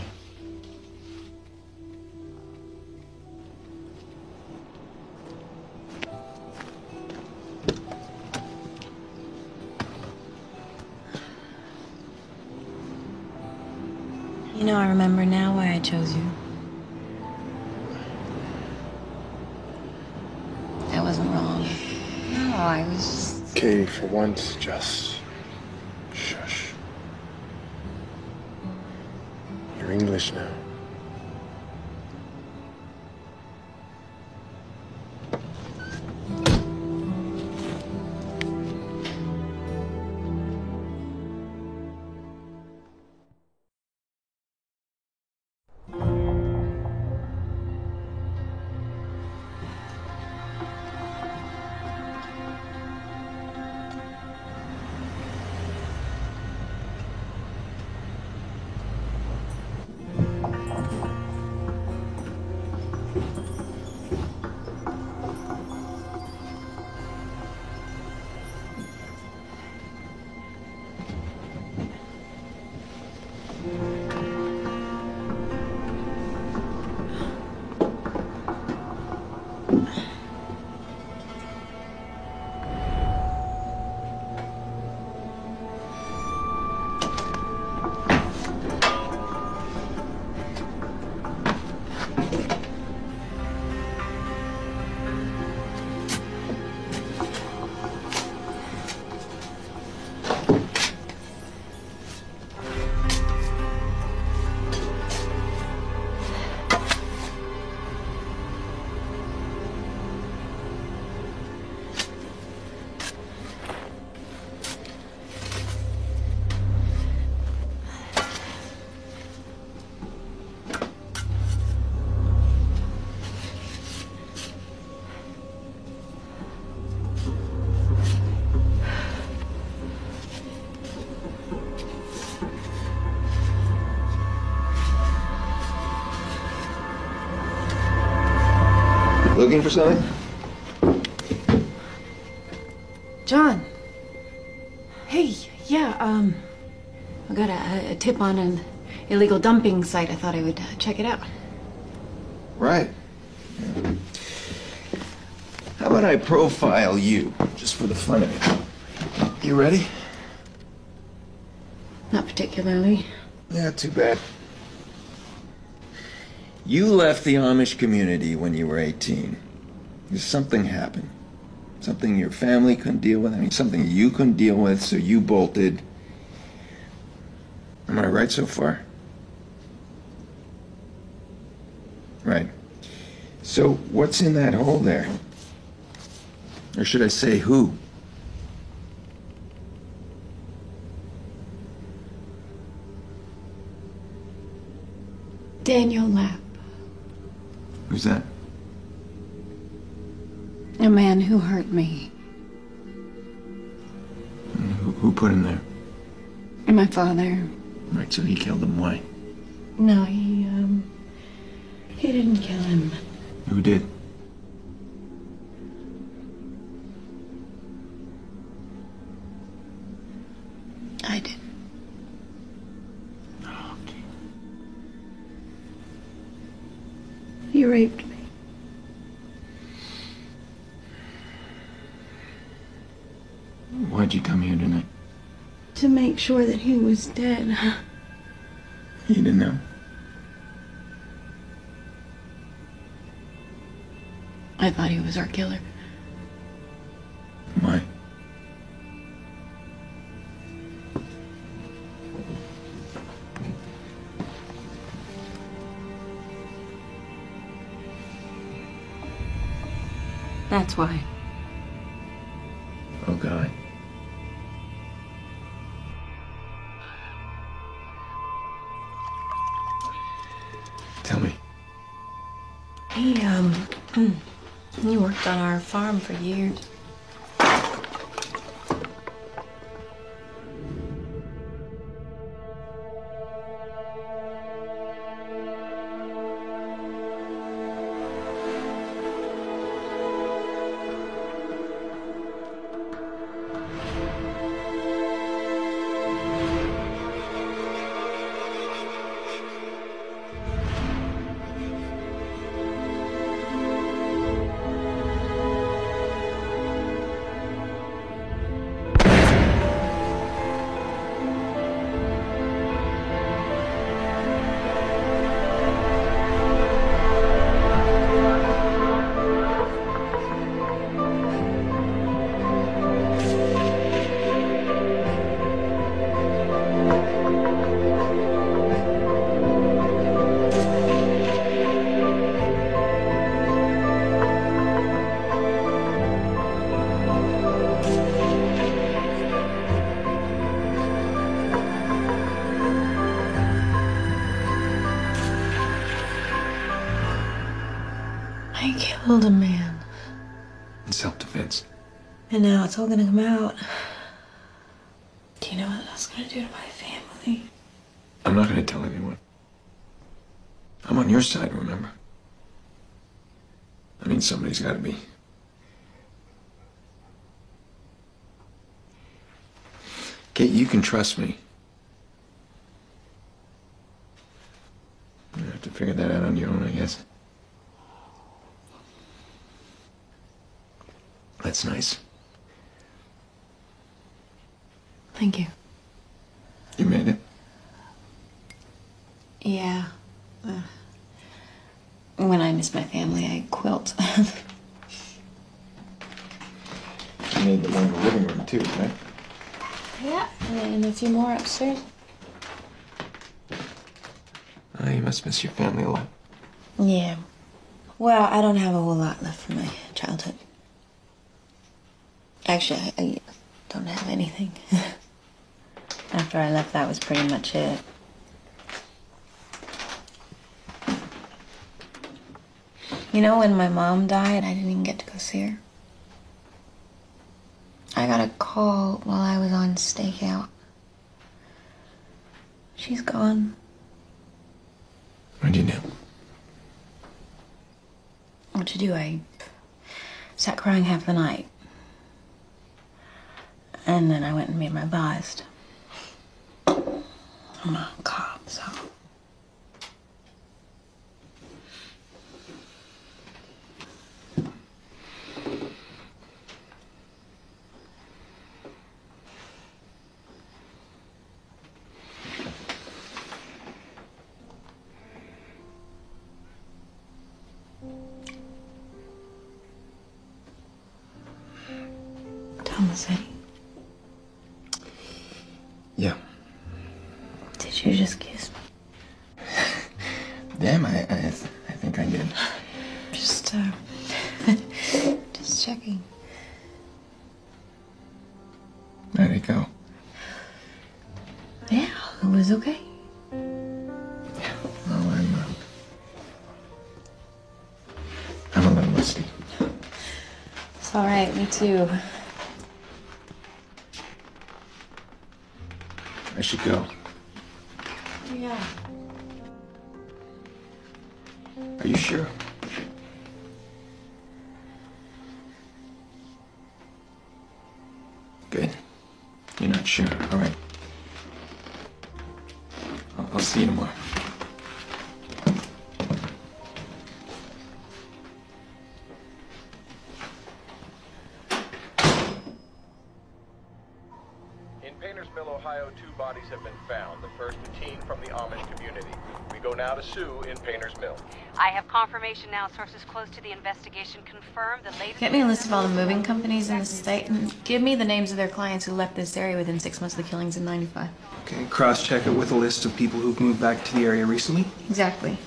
You know, I remember now why I chose you. I wasn't wrong. No, I was just... Katie, for once, just... shush. You're English now. looking for something? John. Hey, yeah, I got a tip on an illegal dumping site. I thought I would check it out. Right. How about I profile you, just for the fun of it? You ready? Not particularly. Yeah, too bad. You left the Amish community when you were 18. Something happened. Something your family couldn't deal with. I mean, something you couldn't deal with, so you bolted. Am I right so far? Right. So, what's in that hole there? Or should I say who? Daniel Lapp. Who's that? A man who hurt me. And who put him there? My father. Right, so he killed him. Why? No, he didn't kill him. Who did? I did. He raped me. Why'd you come here tonight? To make sure that he was dead. You didn't know? I thought he was our killer. Why? That's why. Oh, God. Tell me. He worked on our farm for years. I killed a man. In self-defense. And now it's all gonna come out. Do you know what that's gonna do to my family? I'm not gonna tell anyone. I'm on your side, remember? I mean, somebody's gotta be. Kate, you can trust me. You have to figure that out on your own, I guess. That's nice. Thank you. You made it? Yeah. When I miss my family, I quilt. You made the one in the living room, too, right? Yeah, and a few more upstairs. Oh, you must miss your family a lot. Yeah. Well, I don't have a whole lot left from my childhood. Actually, I don't have anything. After I left, that was pretty much it. You know, when my mom died, I didn't even get to go see her. I got a call while I was on stakeout. She's gone. What'd you do? what to do. I sat crying half the night. And then I went and made my bust. I'm a cop, so. Thomas, Yeah. did you just kiss me? Damn, I think I did. Just checking. How'd it go? Yeah, it was okay. Well, I'm a little rusty. It's all right, me too. I should go. Yeah. Are you sure? Good. You're not sure. All right. I'll see you tomorrow. In Painters Mill, Ohio, 2 bodies have been found. The first a teen from the Amish community. We go now to Sue in Painters Mill. I have confirmation now. Sources close to the investigation confirm the latest... Get me a list of all the moving companies in the state and give me the names of their clients who left this area within 6 months of the killings in '95. Okay, cross-check it with a list of people who've moved back to the area recently. Exactly.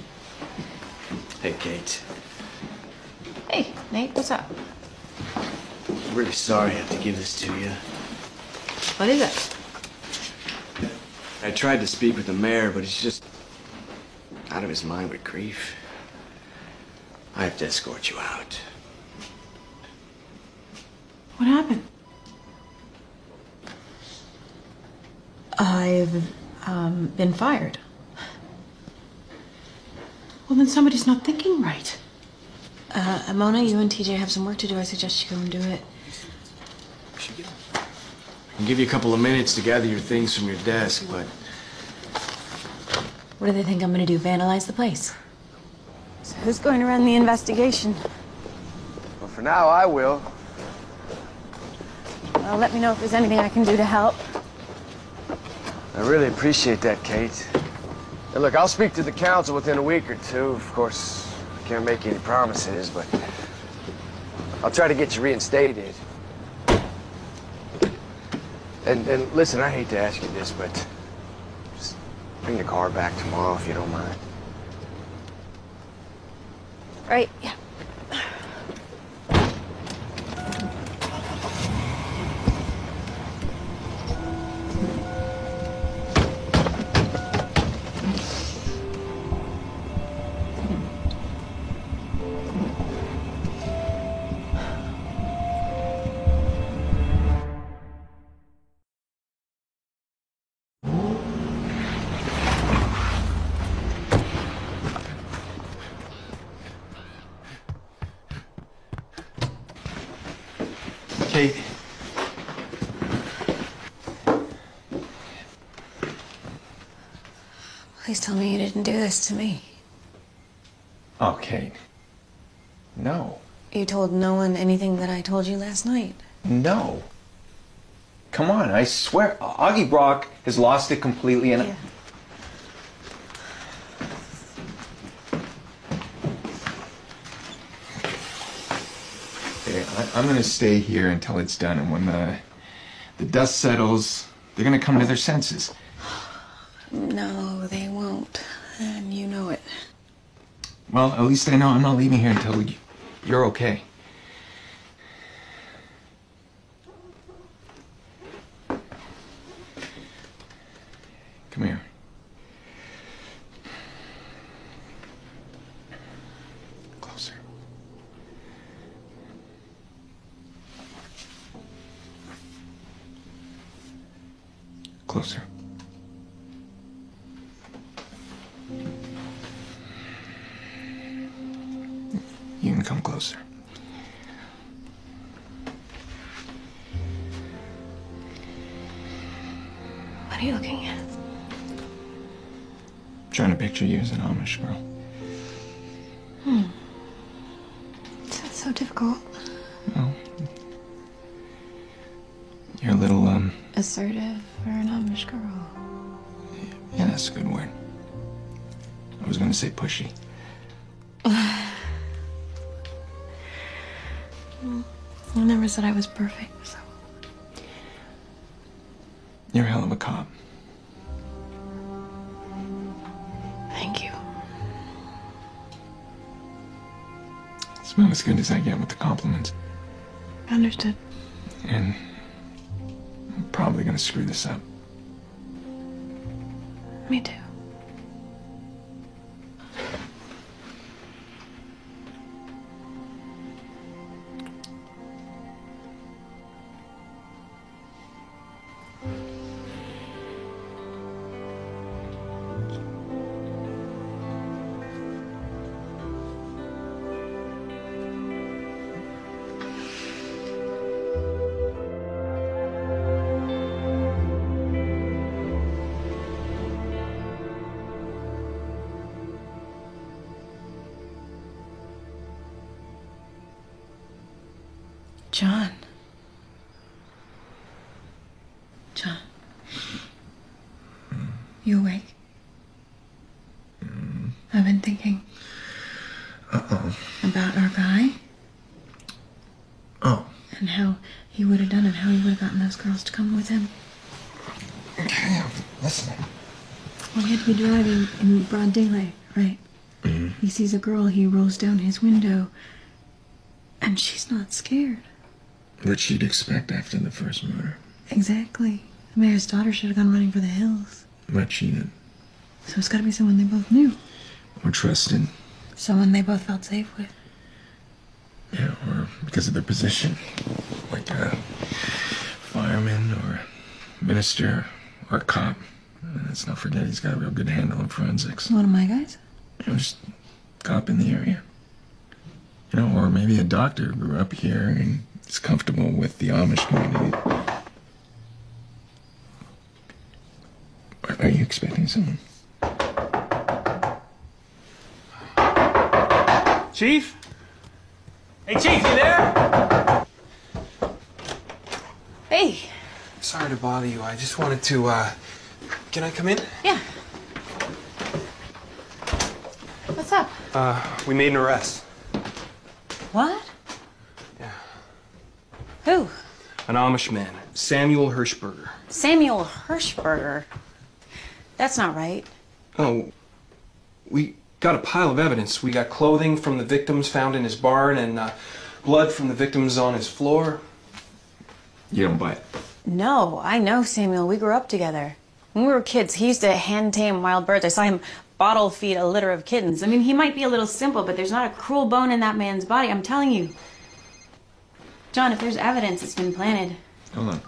Hey, Kate. Hey, Nate, what's up? I'm really sorry I have to give this to you. What is it? I tried to speak with the mayor, but he's just out of his mind with grief. I have to escort you out. What happened? I've been fired. Well, then somebody's not thinking right. Mona, you and TJ have some work to do. I suggest you go and do it. I can give you a couple of minutes to gather your things from your desk, but... What do they think I'm gonna do, vandalize the place? So who's going to run the investigation? Well, for now, I will. Well, let me know if there's anything I can do to help. I really appreciate that, Kate. And look, I'll speak to the council within a week or two. Of course, I can't make any promises, but I'll try to get you reinstated. And listen, I hate to ask you this, but just bring the car back tomorrow if you don't mind. Right, yeah. Kate. Please tell me you didn't do this to me. Oh, Kate. No. You told no one anything that I told you last night. No. Come on, I swear. Augie Brock has lost it completely and... Yeah. I'm gonna stay here until it's done, and when the dust settles, they're gonna come to their senses. No, they won't. And you know it. Well, at least I know I'm not leaving here until you're okay. Come here. Closer. Closer. You can come closer. closer. What are you looking at? Trying to picture you as an Amish girl. That's so difficult. Well, you're a little, Assertive for an Amish girl. yeah, that's a good word. I was gonna say pushy. I never said I was perfect, so. You're a hell of a cop. Thank you. It's about as good as I get with the compliments. Understood. And I'm probably gonna screw this up. Me too. John. John. You awake? I've been thinking. Uh-oh. About our guy. Oh. And how he would have done it, how he would have gotten those girls to come with him. Okay, I'm listening. Well, he had to be driving in broad daylight, right? Mm-hmm. He sees a girl, he rolls down his window, and she's not scared. Which you'd expect after the first murder. Exactly. The mayor's daughter should have gone running for the hills. But she didn't. So it's gotta be someone they both knew. Or trusted. Someone they both felt safe with. Yeah, or because of their position. Like a fireman or minister or a cop. And let's not forget he's got a real good handle on forensics. One of my guys? You know, just a cop in the area. You know, or maybe a doctor who grew up here and is comfortable with the Amish community. Are you expecting someone? Chief? Hey, Chief, you there? Hey. Sorry to bother you. I just wanted to, can I come in? Yeah. What's up? We made an arrest. What? Yeah. Who? An Amish man, Samuel Hirschberger. Samuel Hirschberger? That's not right. Oh, we got a pile of evidence. We got clothing from the victims found in his barn and blood from the victims on his floor. You don't buy it? No, I know Samuel. We grew up together. When we were kids, he used to hand tame wild birds. I saw him bottle feed a litter of kittens. I mean, he might be a little simple, but there's not a cruel bone in that man's body. I'm telling you. John, if there's evidence, it's been planted. Hold on.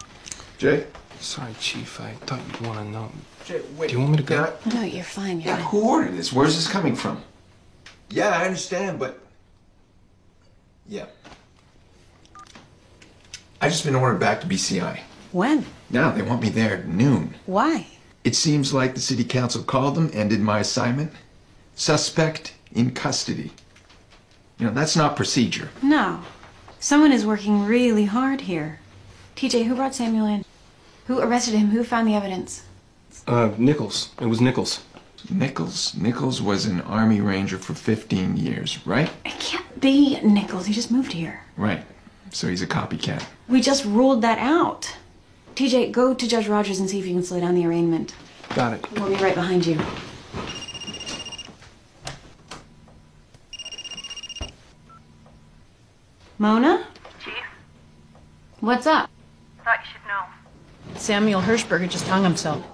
Jay? Sorry, Chief. I thought you'd want to know. Jay, wait. Do you want me to go? No, you're fine. You're Yeah, fine. who ordered this? Where's this coming from? Yeah, I understand, but... Yeah. I just been ordered back to BCI. When? Now they want me there at noon. Why? It seems like the city council called them, ended my assignment. Suspect in custody. You know, that's not procedure. No. Someone is working really hard here. TJ, who brought Samuel in? Who arrested him? Who found the evidence? Nichols. It was Nichols. Nichols? Nichols was an Army Ranger for 15 years, right? It can't be Nichols. He just moved here. Right. So he's a copycat. We just ruled that out. TJ, go to Judge Rogers and see if you can slow down the arraignment. Got it. We'll be right behind you. Mona? Chief? What's up? Thought you should know. Samuel Hirschberger just hung himself.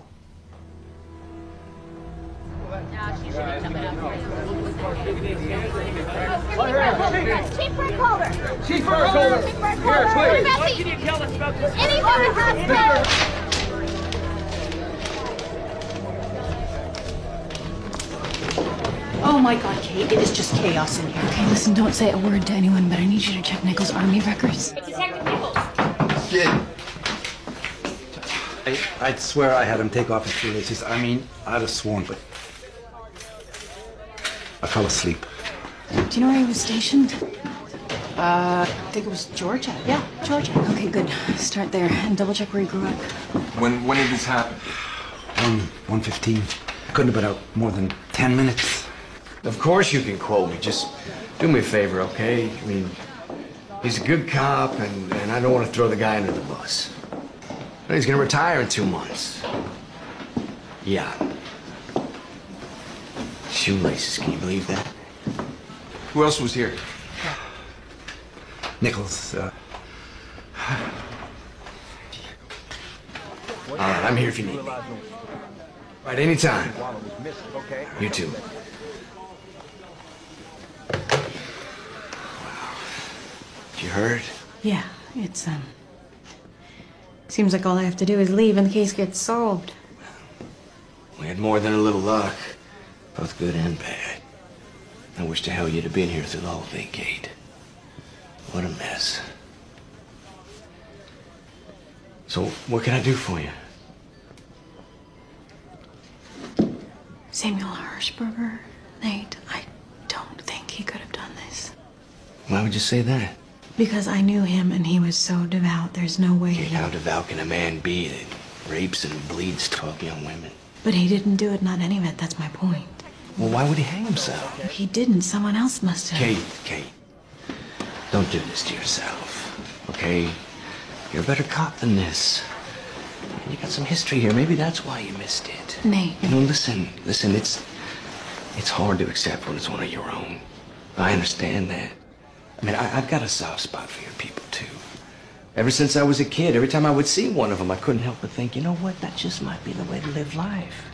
Chief Burkholder! Chief Burkholder! Here, please! What can you tell us about this? Anyone in the hospital! Oh my God, Kate, it is just chaos in here. Okay, listen, don't say a word to anyone, but I need you to check Nichols' army records. Detective Nichols. I'd swear I had him take off his shoelaces. I mean, I'd have sworn, but I fell asleep. Do you know where he was stationed? I think it was Georgia. Yeah, Georgia. Okay, good. Start there and double check where he grew up. When did this happen? 1:15. Couldn't have been out more than 10 minutes. Of course you can quote me. Just do me a favor, okay? I mean, he's a good cop, and I don't want to throw the guy under the bus. But he's gonna retire in 2 months. Yeah. Shoelaces, can you believe that? Who else was here? Nichols, All right, I'm here if you need me. Right, anytime. You too. Wow. You heard? Yeah, it's, seems like all I have to do is leave and the case gets solved. We had more than a little luck. Both good and bad. I wish to hell you'd have been here through the whole thing, Kate. What a mess. So, what can I do for you? Samuel Hirschberger, Nate, I don't think he could have done this. Why would you say that? Because I knew him and he was so devout, there's no way Kate, how devout can a man be that rapes and bleeds 12 young women? But he didn't do it, not any of it, that's my point. Well, why would he hang himself? He didn't, someone else must have. Kate. Don't do this to yourself, okay? You're a better cop than this. You got some history here. Maybe that's why you missed it. Nate. You know, listen. It's hard to accept when it's one of your own. I understand that. I mean, I've got a soft spot for your people, too. Ever since I was a kid, every time I would see one of them, I couldn't help but think, you know what? That just might be the way to live life.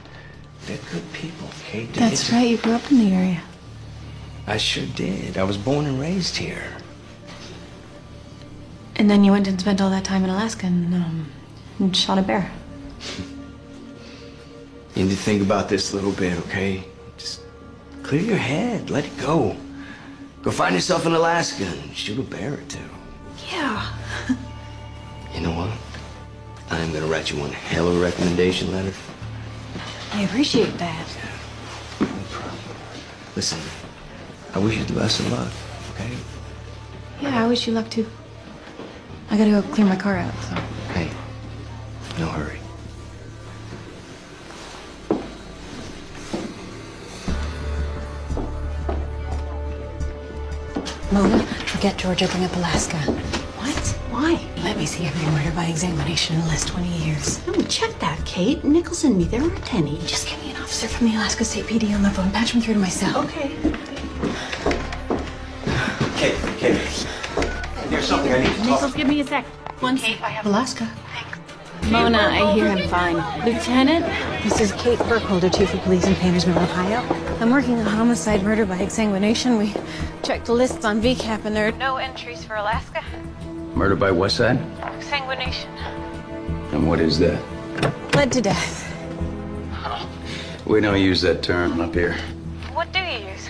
They're good people, Kate. That's right, you grew up in the area. I sure did. I was born and raised here. And then you went and spent all that time in Alaska and shot a bear. You need to think about this a little bit, okay? Just clear your head. Let it go. Go find yourself in Alaska and shoot a bear or two. Yeah. You know what? I'm gonna write you one hell of a recommendation letter. I appreciate that. No problem. Listen, I wish you the best of luck, okay? Yeah, I wish you luck too. I gotta go clear my car out, so. Hey, no hurry. Mona, forget Georgia, bring up Alaska. What? Why? Let me see every murder by examination in the last 20 years. No, check that, Kate. Nichols and me, there aren't any. Just give me an officer from the Alaska State PD on the phone. Patch him through to my cell. Okay. Kate. There's something I need to talk Nichols, give me a sec. Kate, I have Alaska. Mona, I hear him fine. Lieutenant? This is Kate Burkholder, Chief of Police in Paintersville, Ohio. I'm working a homicide murder by exsanguination. We checked the lists on VCAP and there are no entries for Alaska. Murder by what side? Exsanguination. And what is that? Bled to death. We don't use that term up here. What do you use?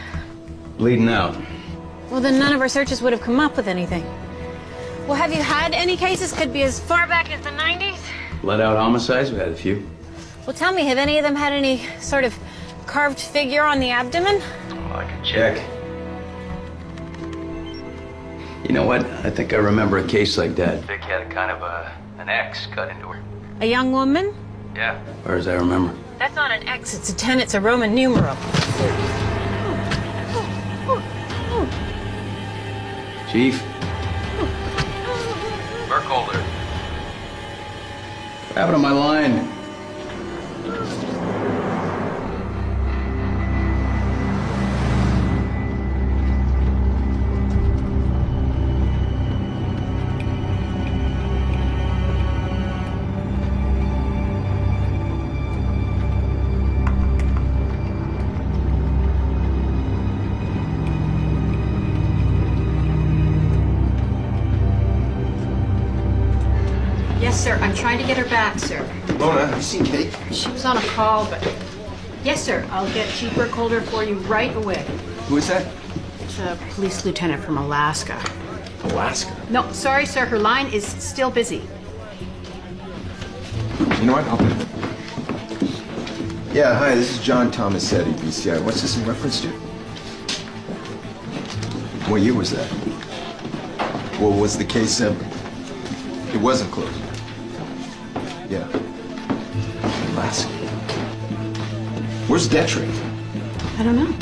Bleeding out. Well, then none of our searches would have come up with anything. Well, have you had any cases? Could be as far back as the 90s? Bled out homicides? We had a few. Well, tell me, have any of them had any sort of carved figure on the abdomen? I can check. You know what? I think I remember a case like that. Vic had a kind of an X cut into her. A young woman? Yeah. Or as I remember. That's not an X, it's a 10, it's a Roman numeral. Chief? Burkholder. What happened to my line? Yes, sir. I'm trying to get her back, sir. Mona, have you seen Kate? She was on a call, but Yes, sir. I'll get chief work holder for you right away. Who is that? It's a police lieutenant from Alaska. Alaska? No, sorry, sir. Her line is still busy. You know what? I'll do it. Yeah, hi, this is John Tomasetti, BCI. What's this in reference to? What year was that? Well, was the case it wasn't closed? Yeah. Alaska. Where's Detrick? I don't know.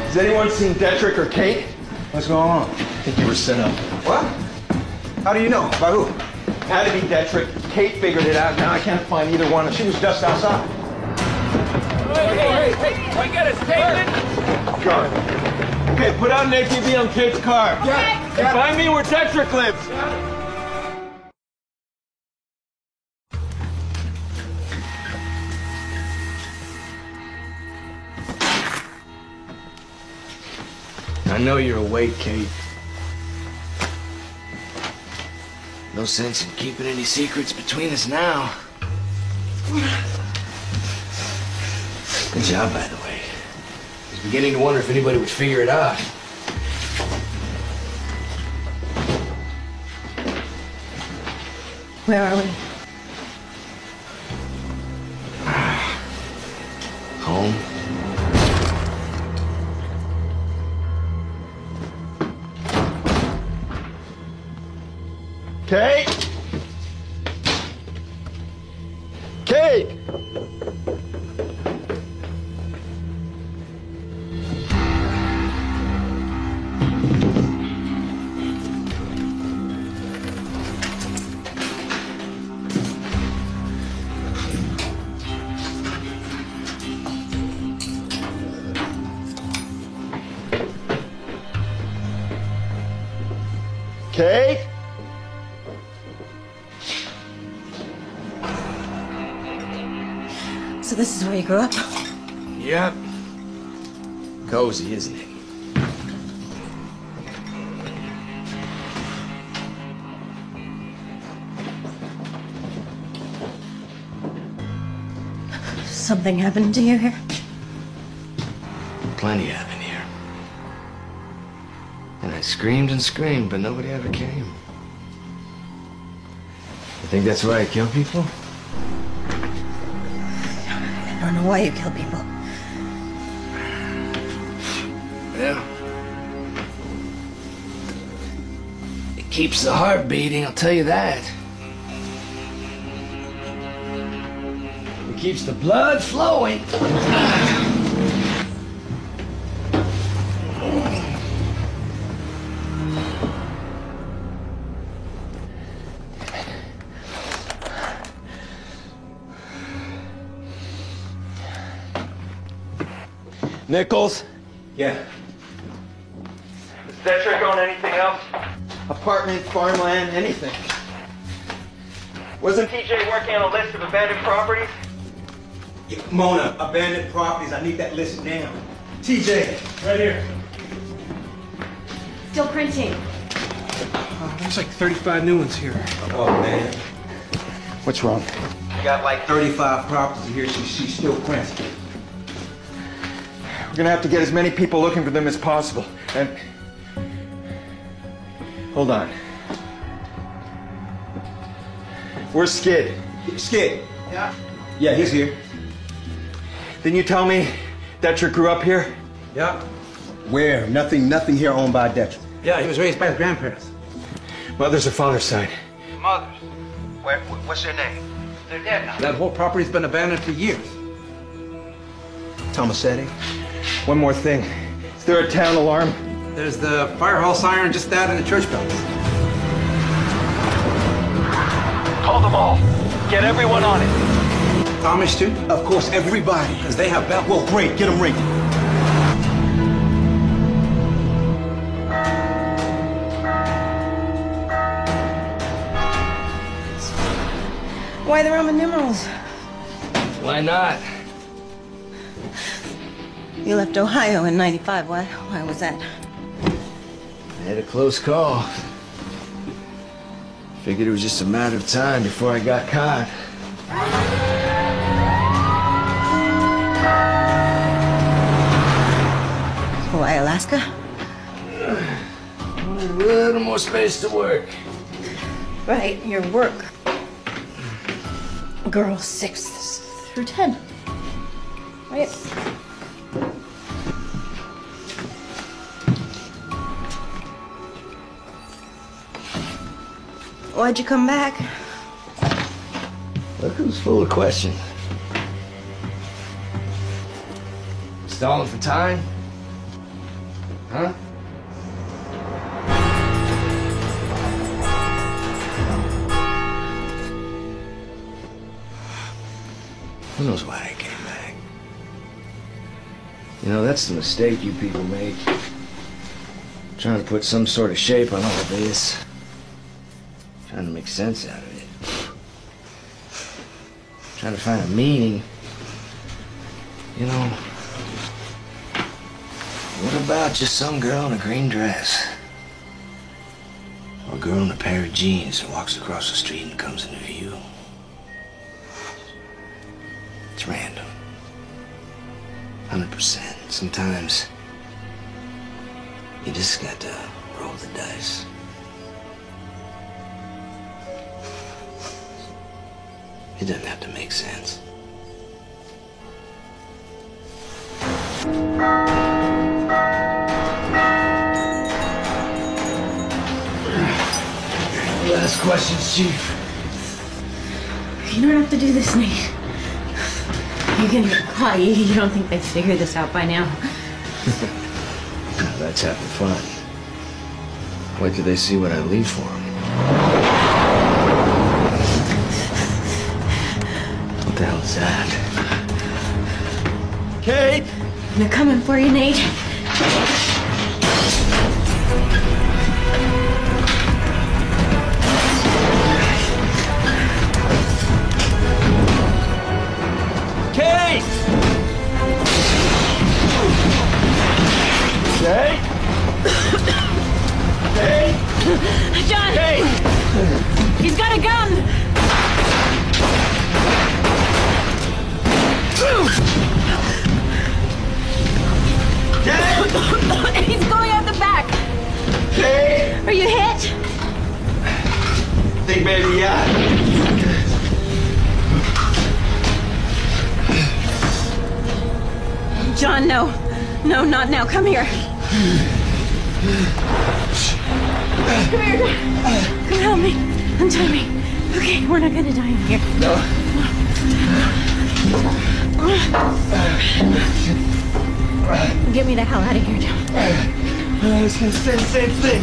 Has anyone seen Detrick or Kate? What's going on? I think you were set up. What? How do you know? By who? Had to be Detrick. Kate figured it out. Now I can't find either one. She was just outside. Hey, we get a statement? God. Okay, put out an ATV on Kate's car. Yeah. And find me where Detrick lives. I know you're awake, Kate. No sense in keeping any secrets between us now. Good job, by the way. I was beginning to wonder if anybody would figure it out. Where are we? Home. Kate! Kate! Kate? So this is where you grew up? Yep. Cozy, isn't it? Something happened to you here? Plenty happened here. And I screamed and screamed, but nobody ever came. You think that's why I kill people? I don't know why you kill people. Yeah. It keeps the heart beating, I'll tell you that. It keeps the blood flowing. Nichols? Yeah. Does Detrick own anything else? Apartment, farmland, anything? Wasn't TJ working on a list of abandoned properties? Yeah, Mona, abandoned properties. I need that list now. TJ, right here. Still printing. There's like 35 new ones here. Oh, man. What's wrong? We got like 35 properties here. She's still printing. We're gonna have to get as many people looking for them as possible. And... hold on. Where's Skid? Skid? Yeah? Yeah, he's here. Didn't you tell me Detrick grew up here? Yeah. Where? Nothing here owned by Detrick. Yeah, he was raised by his grandparents. Mother's or father's side? Mother's. What's their name? They're dead now. That whole property's been abandoned for years. Tomasetti. One more thing. Is there a town alarm? There's the fire hall siren just out in the church bell. Call them all. Get everyone on it. Amish too? Of course, everybody. Because they have bell. Well, great. Get them rigged. Why the Roman numerals? Why not? You left Ohio in '95. Why was that? I had a close call. Figured it was just a matter of time before I got caught. Why Alaska? I wanted a little more space to work. Right, your work. Girls 6 through 10. Right. Why'd you come back? Look who's full of questions. Stalling for time? Huh? Who knows why I came back? You know, that's the mistake you people make. Trying to put some sort of shape on all of this. Trying to make sense out of it. Trying to find a meaning. You know, what about just some girl in a green dress? Or a girl in a pair of jeans that walks across the street and comes into view? It's random. 100%. Sometimes you just got to roll the dice. It doesn't have to make sense. Last questions, Chief. You don't have to do this, Nate. You're gonna get caught. You don't think they've figured this out by now? That's having fun. Wait till they see what I leave for them. What the hell is that? Kate! They're coming for you, Nate. Kate! Kate! Kate! John! Kate! He's got a gun! He's going out the back! Kate! Are you hit? Think maybe, yeah. John, no. No, not now. Come here. Come here. Come help me. Untie me. Okay, we're not gonna die in here. No. Get me the hell out of here, John. I was gonna say the same thing.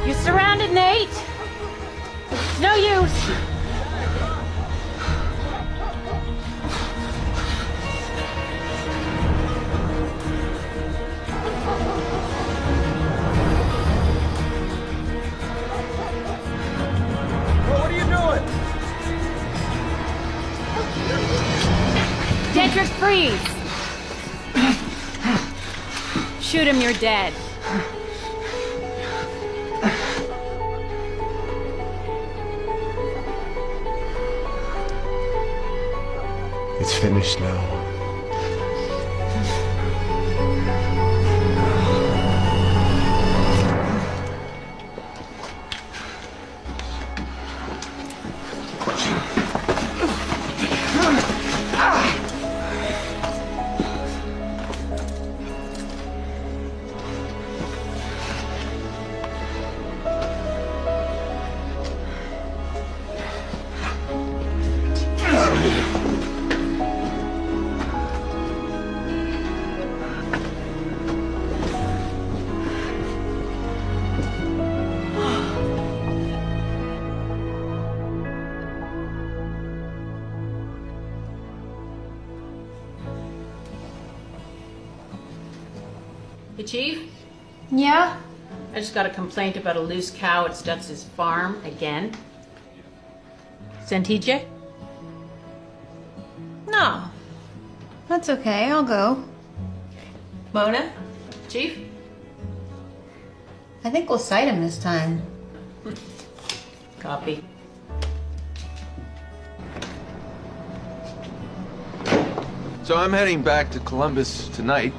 You're surrounded, Nate. It's no use. What are you doing? Dedrick, freeze. Shoot him, you're dead. It's finished now. Hey, Chief? Yeah? I just got a complaint about a loose cow at Stutz's farm again. Send TJ? No. That's okay, I'll go. Mona? Chief? I think we'll cite him this time. Copy. So I'm heading back to Columbus tonight,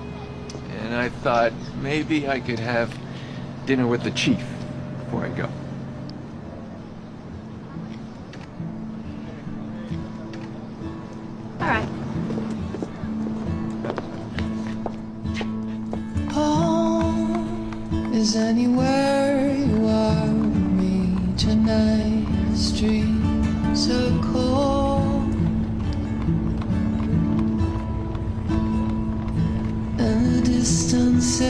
and I thought maybe I could have dinner with the chief before I go. All right. Home is anywhere you are with me tonight. The streets are cold, and the distance